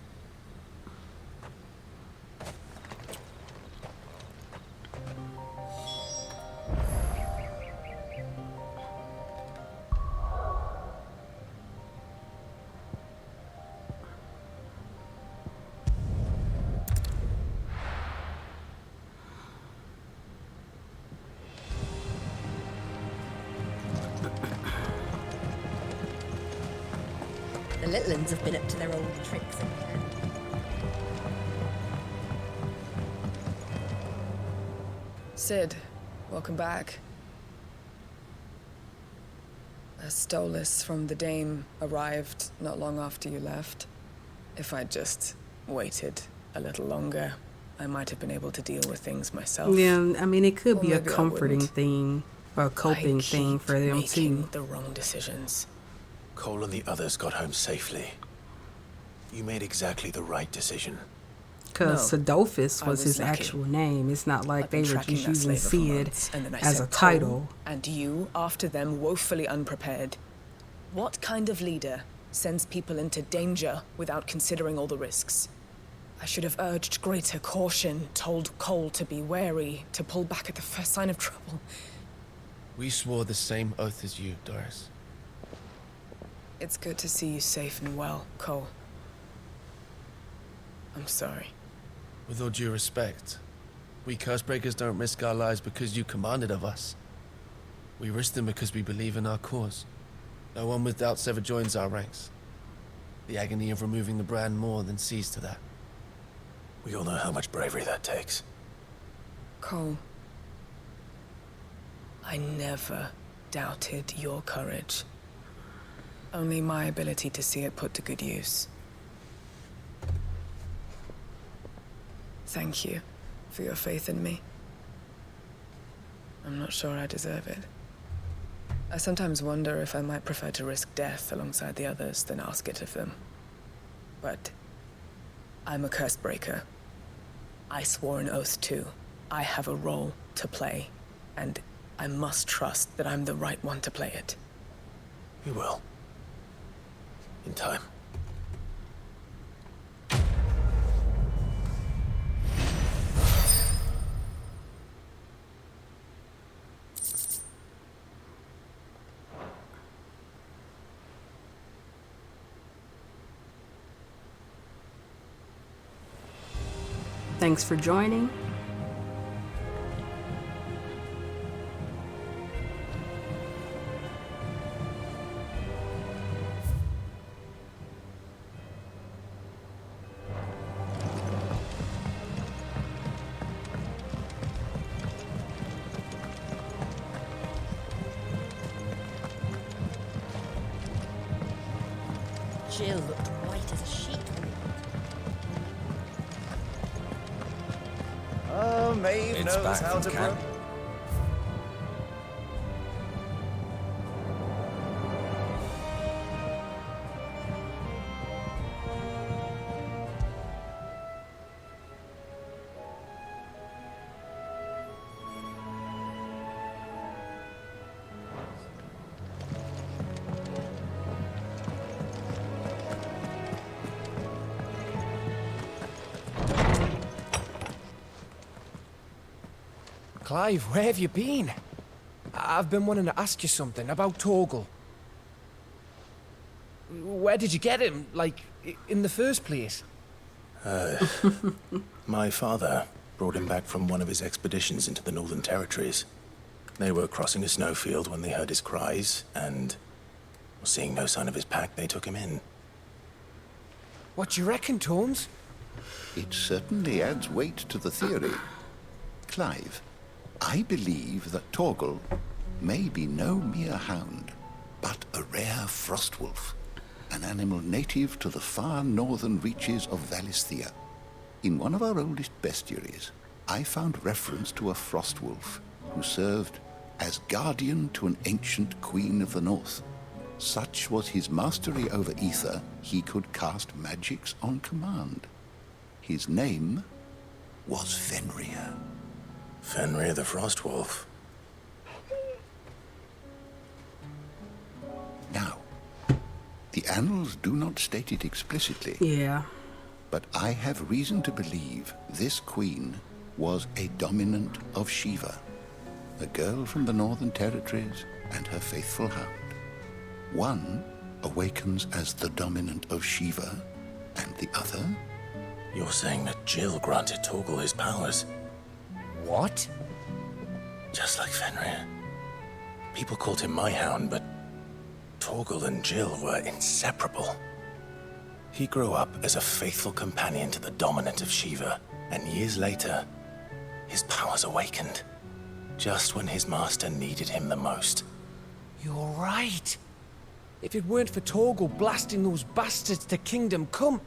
The Litlins have been up to their old tricks again. Sid, welcome back. A Stolas from the Dame arrived not long after you left. If I'd just waited a little longer, I might have been able to deal with things myself. Yeah, I mean, it could be a maybe I comforting wouldn't. thing or a coping thing for them making too. the wrong decisions. Cole and the others got home safely. You made exactly the right decision. Because No, Sadolphus I was was his lucky. actual name. It's not like I've they been were tracking just that using slaver for Sid months, and then I as sent a title. Cole and you after them, woefully unprepared. What kind of leader sends people into danger without considering all the risks? I should have urged greater caution, told Cole to be wary, to pull back at the first sign of trouble. We swore the same oath as you, Doris. It's good to see you safe and well, Cole. I'm sorry. With all due respect, we Cursebreakers don't risk our lives because you commanded of us. We risk them because we believe in our cause. No one with doubts ever joins our ranks. The agony of removing the brand more than sees to that. We all know how much bravery that takes. Cole, I never doubted your courage. Only my ability to see it put to good use. Thank you for your faith in me. I'm not sure I deserve it. I sometimes wonder if I might prefer to risk death alongside the others than ask it of them. But I'm a Cursebreaker. I swore an oath too. I have a role to play, and I must trust that I'm the right one to play it. You will. In time. Thanks for joining. Jill looked white neat as a sheep. Oh, Maeve It's knows back how from to camp. Clive, where have you been? I've been wanting to ask you something about Torgal. Where did you get him, like, in the first place? My father brought him back from one of his expeditions into the Northern Territories. They were crossing a snowfield when they heard his cries, and seeing no sign of his pack, they took him in. What do you reckon, Tones? It certainly adds weight to the theory. Clive, I believe that Torgal may be no mere hound, but a rare frostwolf, an animal native to the far northern reaches of Valisthea. In one of our oldest bestiaries, I found reference to a frostwolf who served as guardian to an ancient queen of the north. Such was his mastery over ether, he could cast magics on command. His name was Fenrir. Fenrir the Frostwolf. Now, the annals do not state it explicitly. Yeah. But I have reason to believe this queen was a dominant of Shiva, a girl from the Northern Territories and her faithful hound. One awakens as the dominant of Shiva, and the other... You're saying that Jill granted Torgal his powers? What? Just like Fenrir. People called him my hound, but Torgal and Jill were inseparable. He grew up as a faithful companion to the dominant of Shiva, and years later, his powers awakened. Just when his master needed him the most. You're right. If it weren't for Torgal blasting those bastards to Kingdom Come,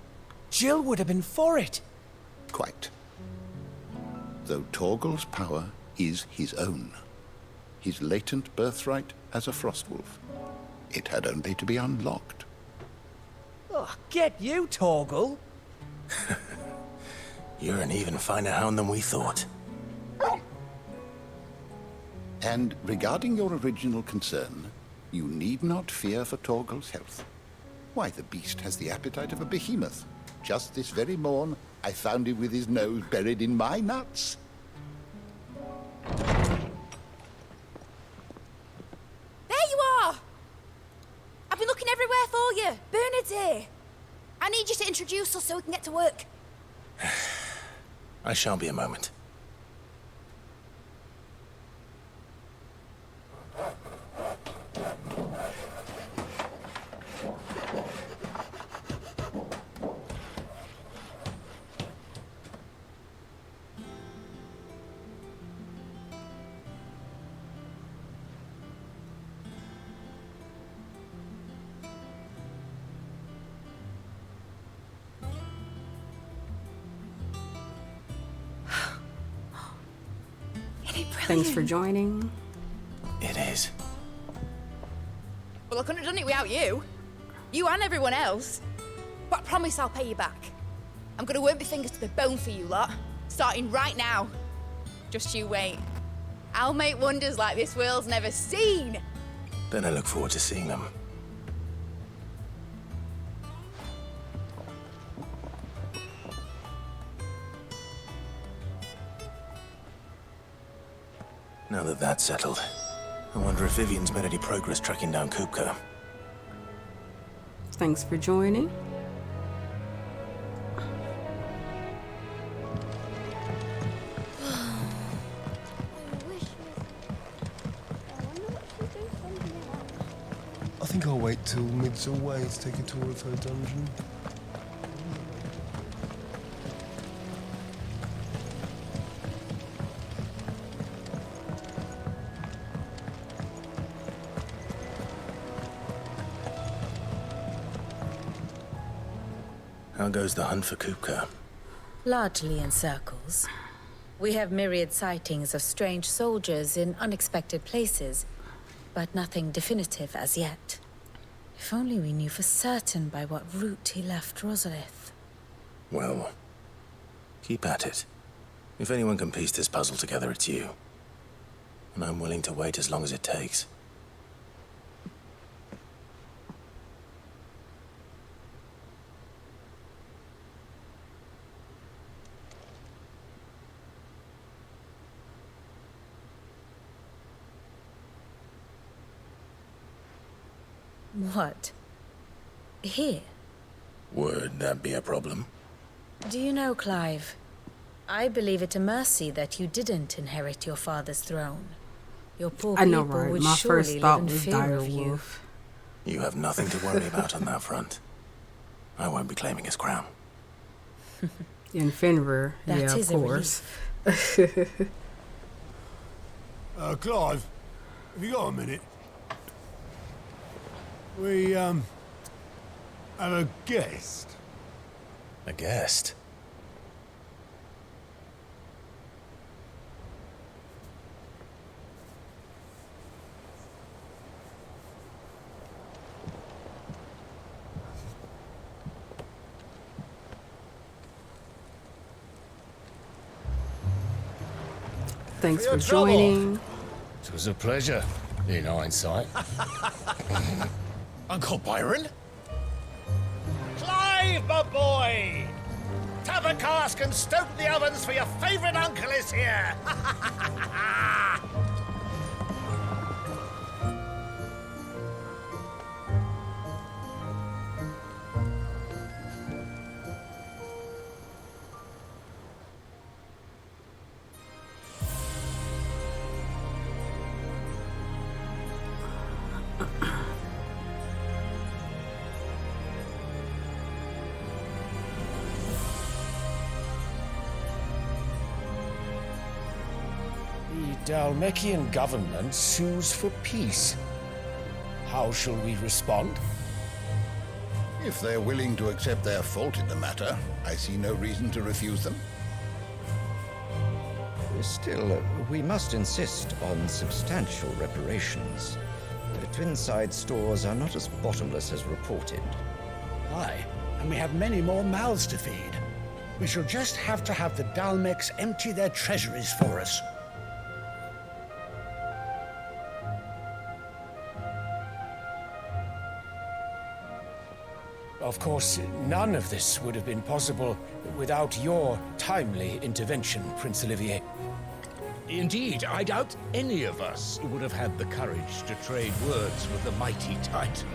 Jill would have been for it. Quite. Though Torgal's power is his own, his latent birthright as a Frostwolf, it had only to be unlocked. Oh, get you, Torgal! You're an even finer hound than we thought. And regarding your original concern, you need not fear for Torgal's health. Why, the beast has the appetite of a behemoth. Just this very morn, I found him with his nose buried in my nuts. There you are! I've been looking everywhere for you. Bernard's here. I need you to introduce us so we can get to work. I shan't be a moment. Thanks for joining. It is. Well, I couldn't have done it without you. You and everyone else. But I promise I'll pay you back. I'm gonna work my fingers to the bone for you lot, starting right now. Just you wait. I'll make wonders like this world's never seen. Then I look forward to seeing them. Now that that's settled, I wonder if Vivian's made any progress tracking down Kupka. Thanks for joining. I think I'll wait till Mid's away to take a tour of her dungeon. How goes the hunt for Kupka? Largely in circles. We have myriad sightings of strange soldiers in unexpected places, but nothing definitive as yet. If only we knew for certain by what route he left Rosalith. Well, keep at it. If anyone can piece this puzzle together, it's you. And I'm willing to wait as long as it takes. What? Here? Would that be a problem? Do you know, Clive? I believe it a mercy that you didn't inherit your father's throne. Your poor I know, people right? would My surely first live thought in was fear of you. Direwolf. You have nothing to worry about on that front. I won't be claiming his crown. In Fenrir, That yeah, of is a course. Clive, have you got a minute? We, have a guest. A guest? Thanks For for your trouble. joining. It was a pleasure, in hindsight. Uncle Byron? Clive, my boy! Tap a cask and stoke the ovens for your favourite uncle is here! The Dalmekian government sues for peace. How shall we respond? If they're willing to accept their fault in the matter, I see no reason to refuse them. Still, we must insist on substantial reparations. The Twinside stores are not as bottomless as reported. Aye, and we have many more mouths to feed. We shall just have to have the Dalmecs empty their treasuries for us. Of course, none of this would have been possible without your timely intervention, Prince Olivier. Indeed, I doubt any of us would have had the courage to trade words with the mighty Titan,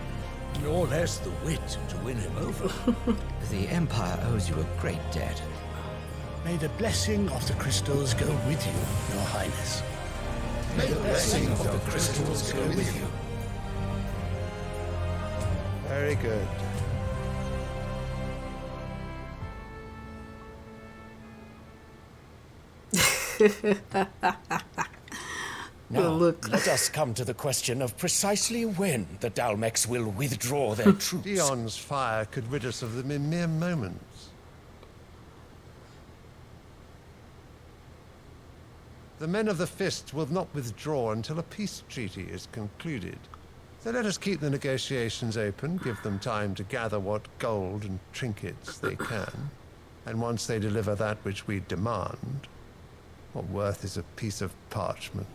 nor less the wit to win him over. The Empire owes you a great debt. May the blessing of the crystals go with you, Your Highness. May the blessing of the crystals go with you. Very good. Now, look. let us come to the question of precisely when the Dalmecs will withdraw their troops. Dion's fire could rid us of them in mere moments. The men of the Fist will not withdraw until a peace treaty is concluded. So let us keep the negotiations open, give them time to gather what gold and trinkets they can. And once they deliver that which we demand, what worth is a piece of parchment?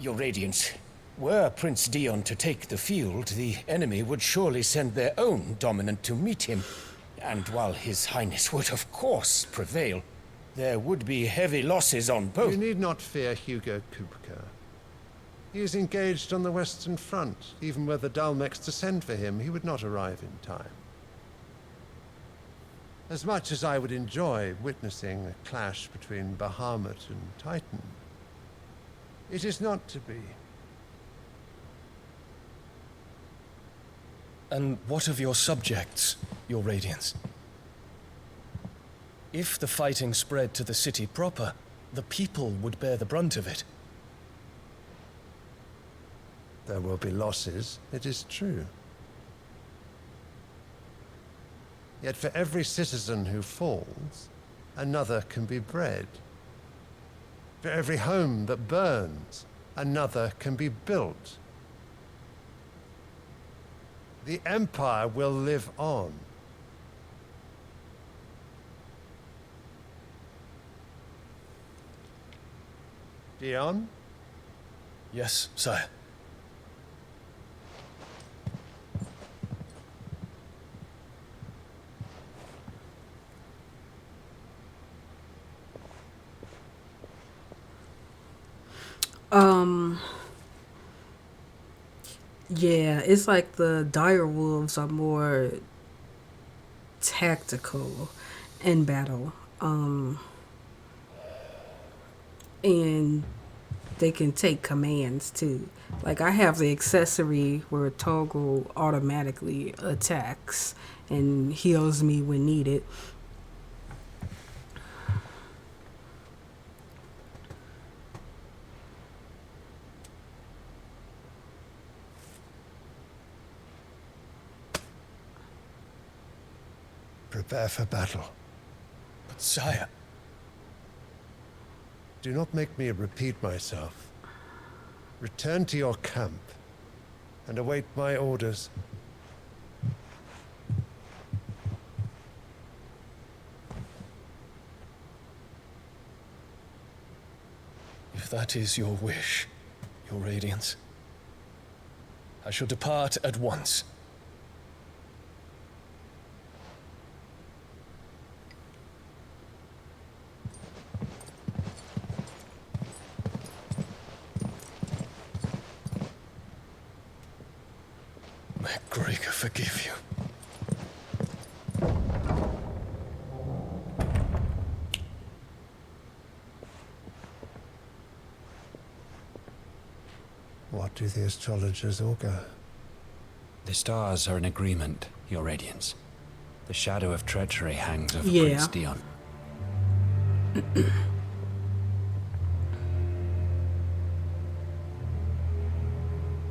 Your Radiance, were Prince Dion to take the field, the enemy would surely send their own dominant to meet him. And while His Highness would of course prevail, there would be heavy losses on both. You need not fear Hugo Kupka. He is engaged on the Western Front. Even were the Dalmecs to send for him, he would not arrive in time. As much as I would enjoy witnessing a clash between Bahamut and Titan, it is not to be. And what of your subjects, Your Radiance? If the fighting spread to the city proper, the people would bear the brunt of it. There will be losses, it is true. Yet for every citizen who falls, another can be bred. For every home that burns, another can be built. The Empire will live on. Dion? Yes, sire. Yeah, it's like the dire wolves are more tactical in battle. And they can take commands too. Like I have the accessory where Toggle automatically attacks and heals me when needed. Prepare for battle. But sire... Do not make me repeat myself. Return to your camp and await my orders. If that is your wish, your Radiance, I shall depart at once. May Gregor forgive you. What do the astrologers augur? The stars are in agreement, Your Radiance. The shadow of treachery hangs over Yeah. Prince Dion.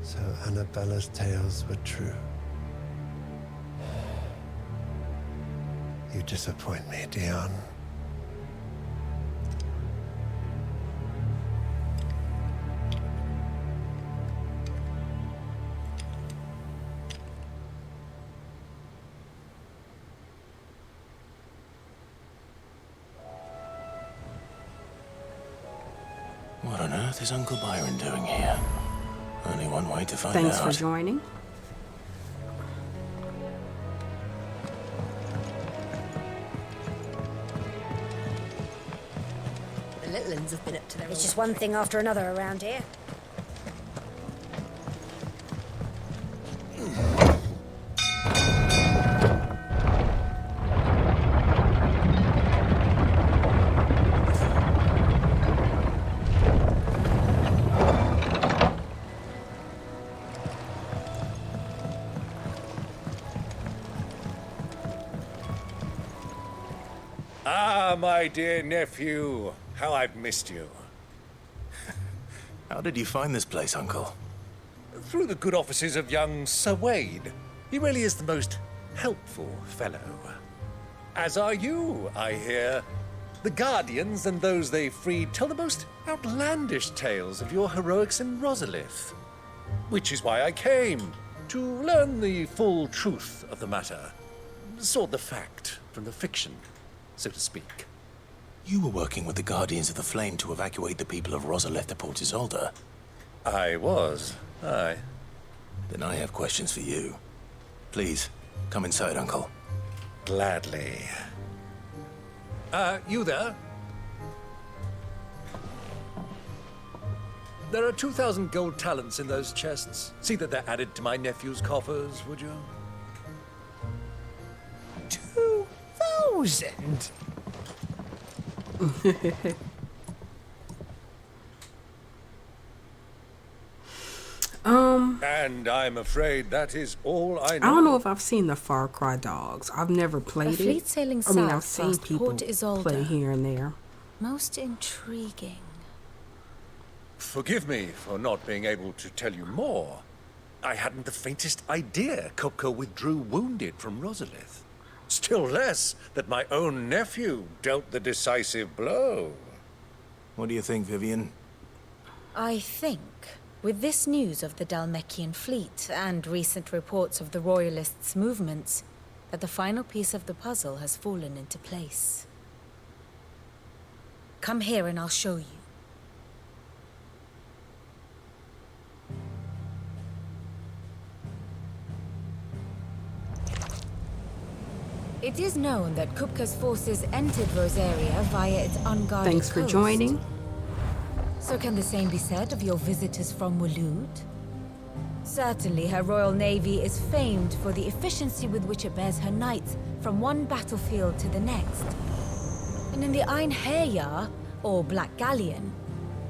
So Annabella's tales were true. You disappoint me, Dion. What on earth is Uncle Byron doing here? Only one way to find Thanks out. for joining. The little uns have been up to their It's just one thing after another around here. Ah, my dear nephew. How I've missed you. How did you find this place, Uncle? Through the good offices of young Sir Wade. He really is the most helpful fellow. As are you, I hear. The Guardians and those they freed tell the most outlandish tales of your heroics in Rosalith. Which is why I came, to learn the full truth of the matter. Sort the fact from the fiction, so to speak. You were working with the Guardians of the Flame to evacuate the people of Rosalith to Port Isolde. I was, aye. Then I have questions for you. Please, come inside, Uncle. Gladly. You there? There are 2,000 gold talents in those chests. See that they're added to my nephew's coffers, would you? 2,000? And I'm afraid that is all I know. I don't know if I've seen the Far Cry dogs. I've never played it. fleet sailing I mean, I've south seen past people Port Isolde. play here and there. Most intriguing. Forgive me for not being able to tell you more. I hadn't the faintest idea Kopko withdrew wounded from Rosalith. Still less that my own nephew dealt the decisive blow. What do you think, Vivian? I think, with this news of the Dhalmekian fleet and recent reports of the Royalists' movements, that the final piece of the puzzle has fallen into place. Come here and I'll show you. It is known that Kupka's forces entered Rosaria via its unguarded Thanks for coast. joining. So can the same be said of your visitors from Waloed? Certainly her royal navy is famed for the efficiency with which it bears her knights from one battlefield to the next. And in the Einherjar, or Black Galleon,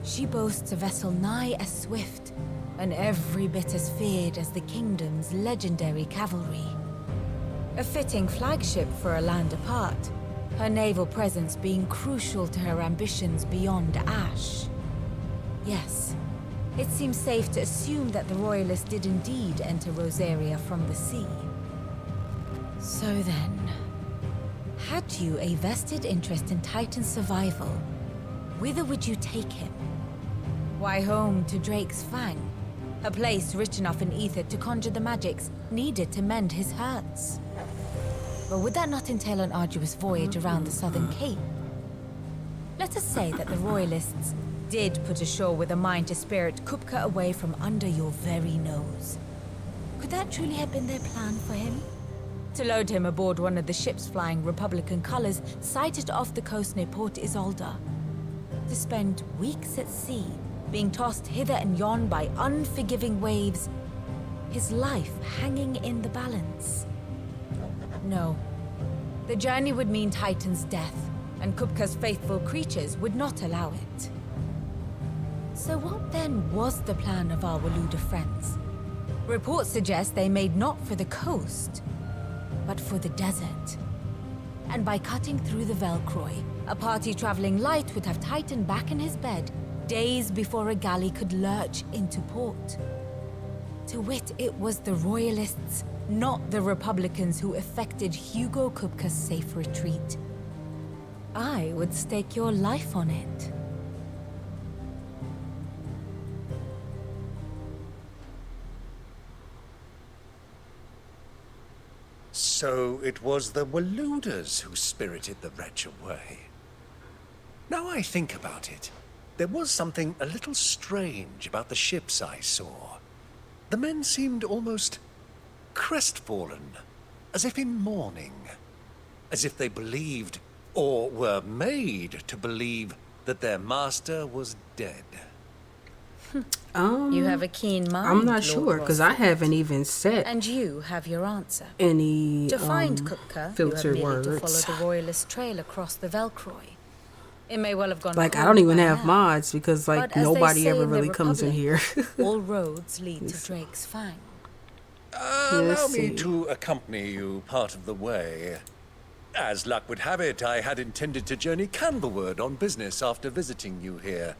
she boasts a vessel nigh as swift and every bit as feared as the kingdom's legendary cavalry. A fitting flagship for a land apart, her naval presence being crucial to her ambitions beyond Ash. Yes, it seems safe to assume that the Royalists did indeed enter Rosaria from the sea. So then, had you a vested interest in Titan's survival, whither would you take him? Why, home to Drake's Fang, a place rich enough in ether to conjure the magics needed to mend his hurts. But would that not entail an arduous voyage around the southern cape? Let us say that the Royalists did put ashore with a mind to spirit Kupka away from under your very nose. Could that truly have been their plan for him? To load him aboard one of the ships flying Republican colors sighted off the coast near Port Isolde. To spend weeks at sea, being tossed hither and yon by unforgiving waves, his life hanging in the balance. No. The journey would mean Titan's death, and Kupka's faithful creatures would not allow it. So what then was the plan of our Waluda friends? Reports suggest they made not for the coast, but for the desert. And by cutting through the Velcroy, a party traveling light would have Titan back in his bed days before a galley could lurch into port. To wit, it was the Royalists, not the Republicans, who effected Hugo Kupka's safe retreat. I would stake your life on it. So it was the Waludas who spirited the wretch away. Now I think about it, there was something a little strange about the ships I saw. The men seemed almost crestfallen, as if in mourning, as if they believed, or were made to believe, that their master was dead. You have a keen mind, I'm not Lord sure, because I Rosfield. haven't even set And you have your answer. any To find Kupka, you have filtered merely to follow words. the Royalist trail across the Velcroy. It may well have gone Like, I cold don't even by have now, mods because, like, but as they nobody say ever in the really comes in here. Republic, all roads lead to Drake's Fang. Allow me to accompany you part of the way. As luck would have it, I had intended to journey Candlewood on business after visiting you here.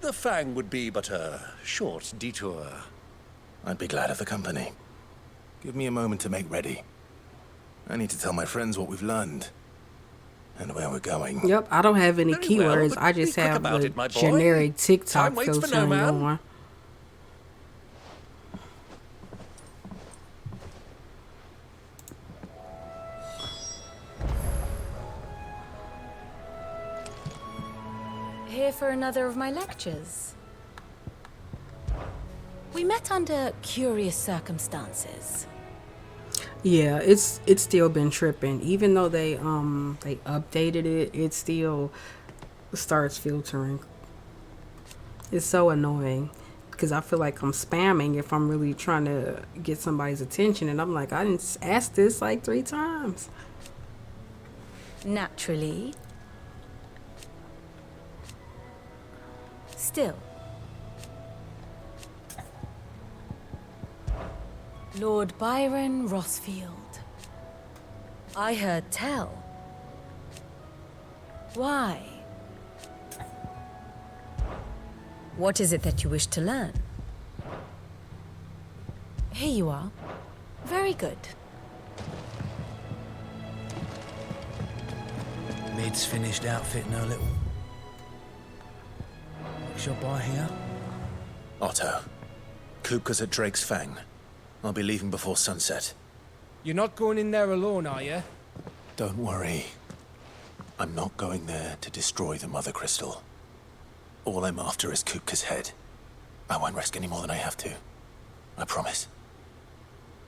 The Fang would be but a short detour. I'd be glad of the company. Give me a moment to make ready. I need to tell my friends what we've learned. And where we're going. Yep, I don't have any Very well, keywords. but I be just quick have about the it, my boy. generic TikTok Time waits for no filtering man. on. Here for another of my lectures. We met under curious circumstances. Yeah, it's still been tripping. Even though they updated it, it still starts filtering. It's so annoying because I feel like I'm spamming if I'm really trying to get somebody's attention, and I'm like, I didn't ask this like 3 times. Naturally. Still. Lord Byron Rosfield. I heard tell. Why? What is it that you wish to learn? Here you are. Very good. Mid's finished outfitting her little shop I hear. Otto, Kupka's at Drake's Fang. I'll be leaving before sunset. You're not going in there alone, are you? Don't worry. I'm not going there to destroy the Mother Crystal. All I'm after is Kupka's head. I won't risk any more than I have to. I promise.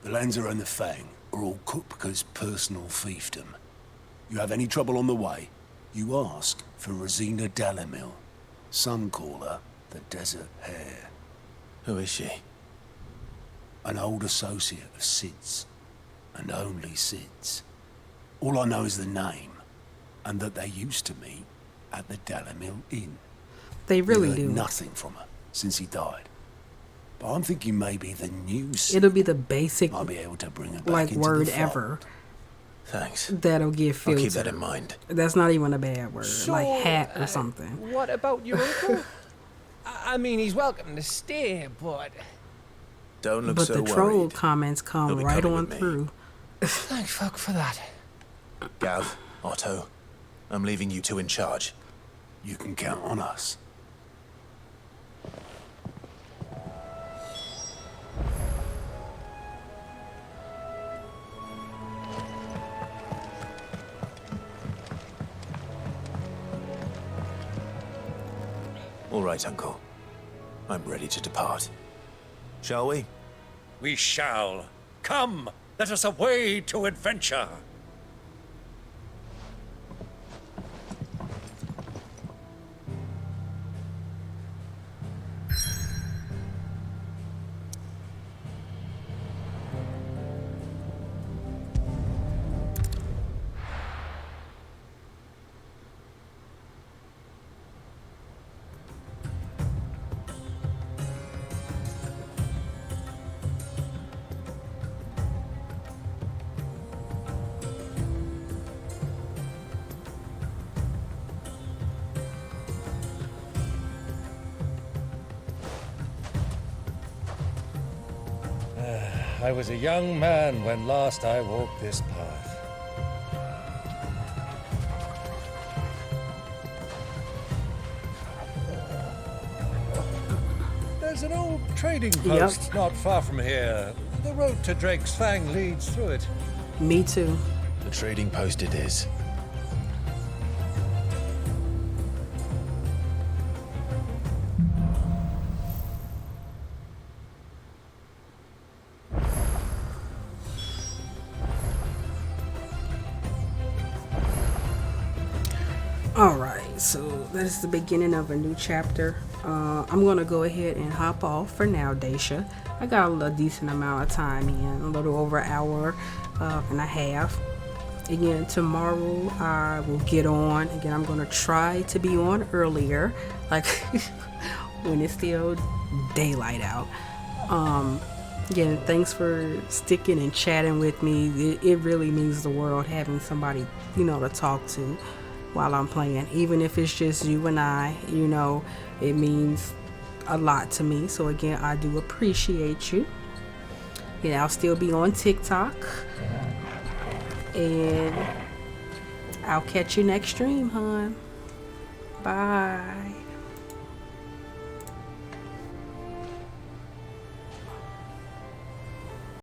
The Lanza and the Fang are all Kupka's personal fiefdom. You have any trouble on the way, you ask for Rosina Dalimil. Some call her the Desert Hare. Who is she? An old associate of Sid's, and only Sid's. All I know is the name, and that they used to meet at the Dalimil Inn. They really We've heard do. nothing from her since he died. But I'm thinking maybe the new Sid It'll be the basic, might be able to bring her back like, into word the fold. ever. Thanks. That'll get I'll filtered. keep that in mind. That's not even a bad word. So, like hat or something. What about your uncle? I mean, he's welcome to stay, but... Don't look But so the worried. troll comments He'll come be right coming on with me. through. Thank fuck for that. Gav, Otto, I'm leaving you two in charge. You can count on us. All right, Uncle. I'm ready to depart. Shall we? We shall. Come, let us away to adventure. I was a young man when last I walked this path. There's an old trading post not far from here. The road to Drake's Fang leads through it. Me too. The trading post it is. Alright, so that is the beginning of a new chapter. I'm going to go ahead and hop off for now, Dacia. I got a decent amount of time in, a little over an hour and a half. Again, tomorrow I will get on. Again, I'm going to try to be on earlier, like when it's still daylight out. Again, thanks for sticking and chatting with me. It really means the world having somebody, to talk to while I'm playing. Even if it's just you and I, it means a lot to me. So again, I do appreciate you. I'll still be on TikTok. And I'll catch you next stream, hon. Bye.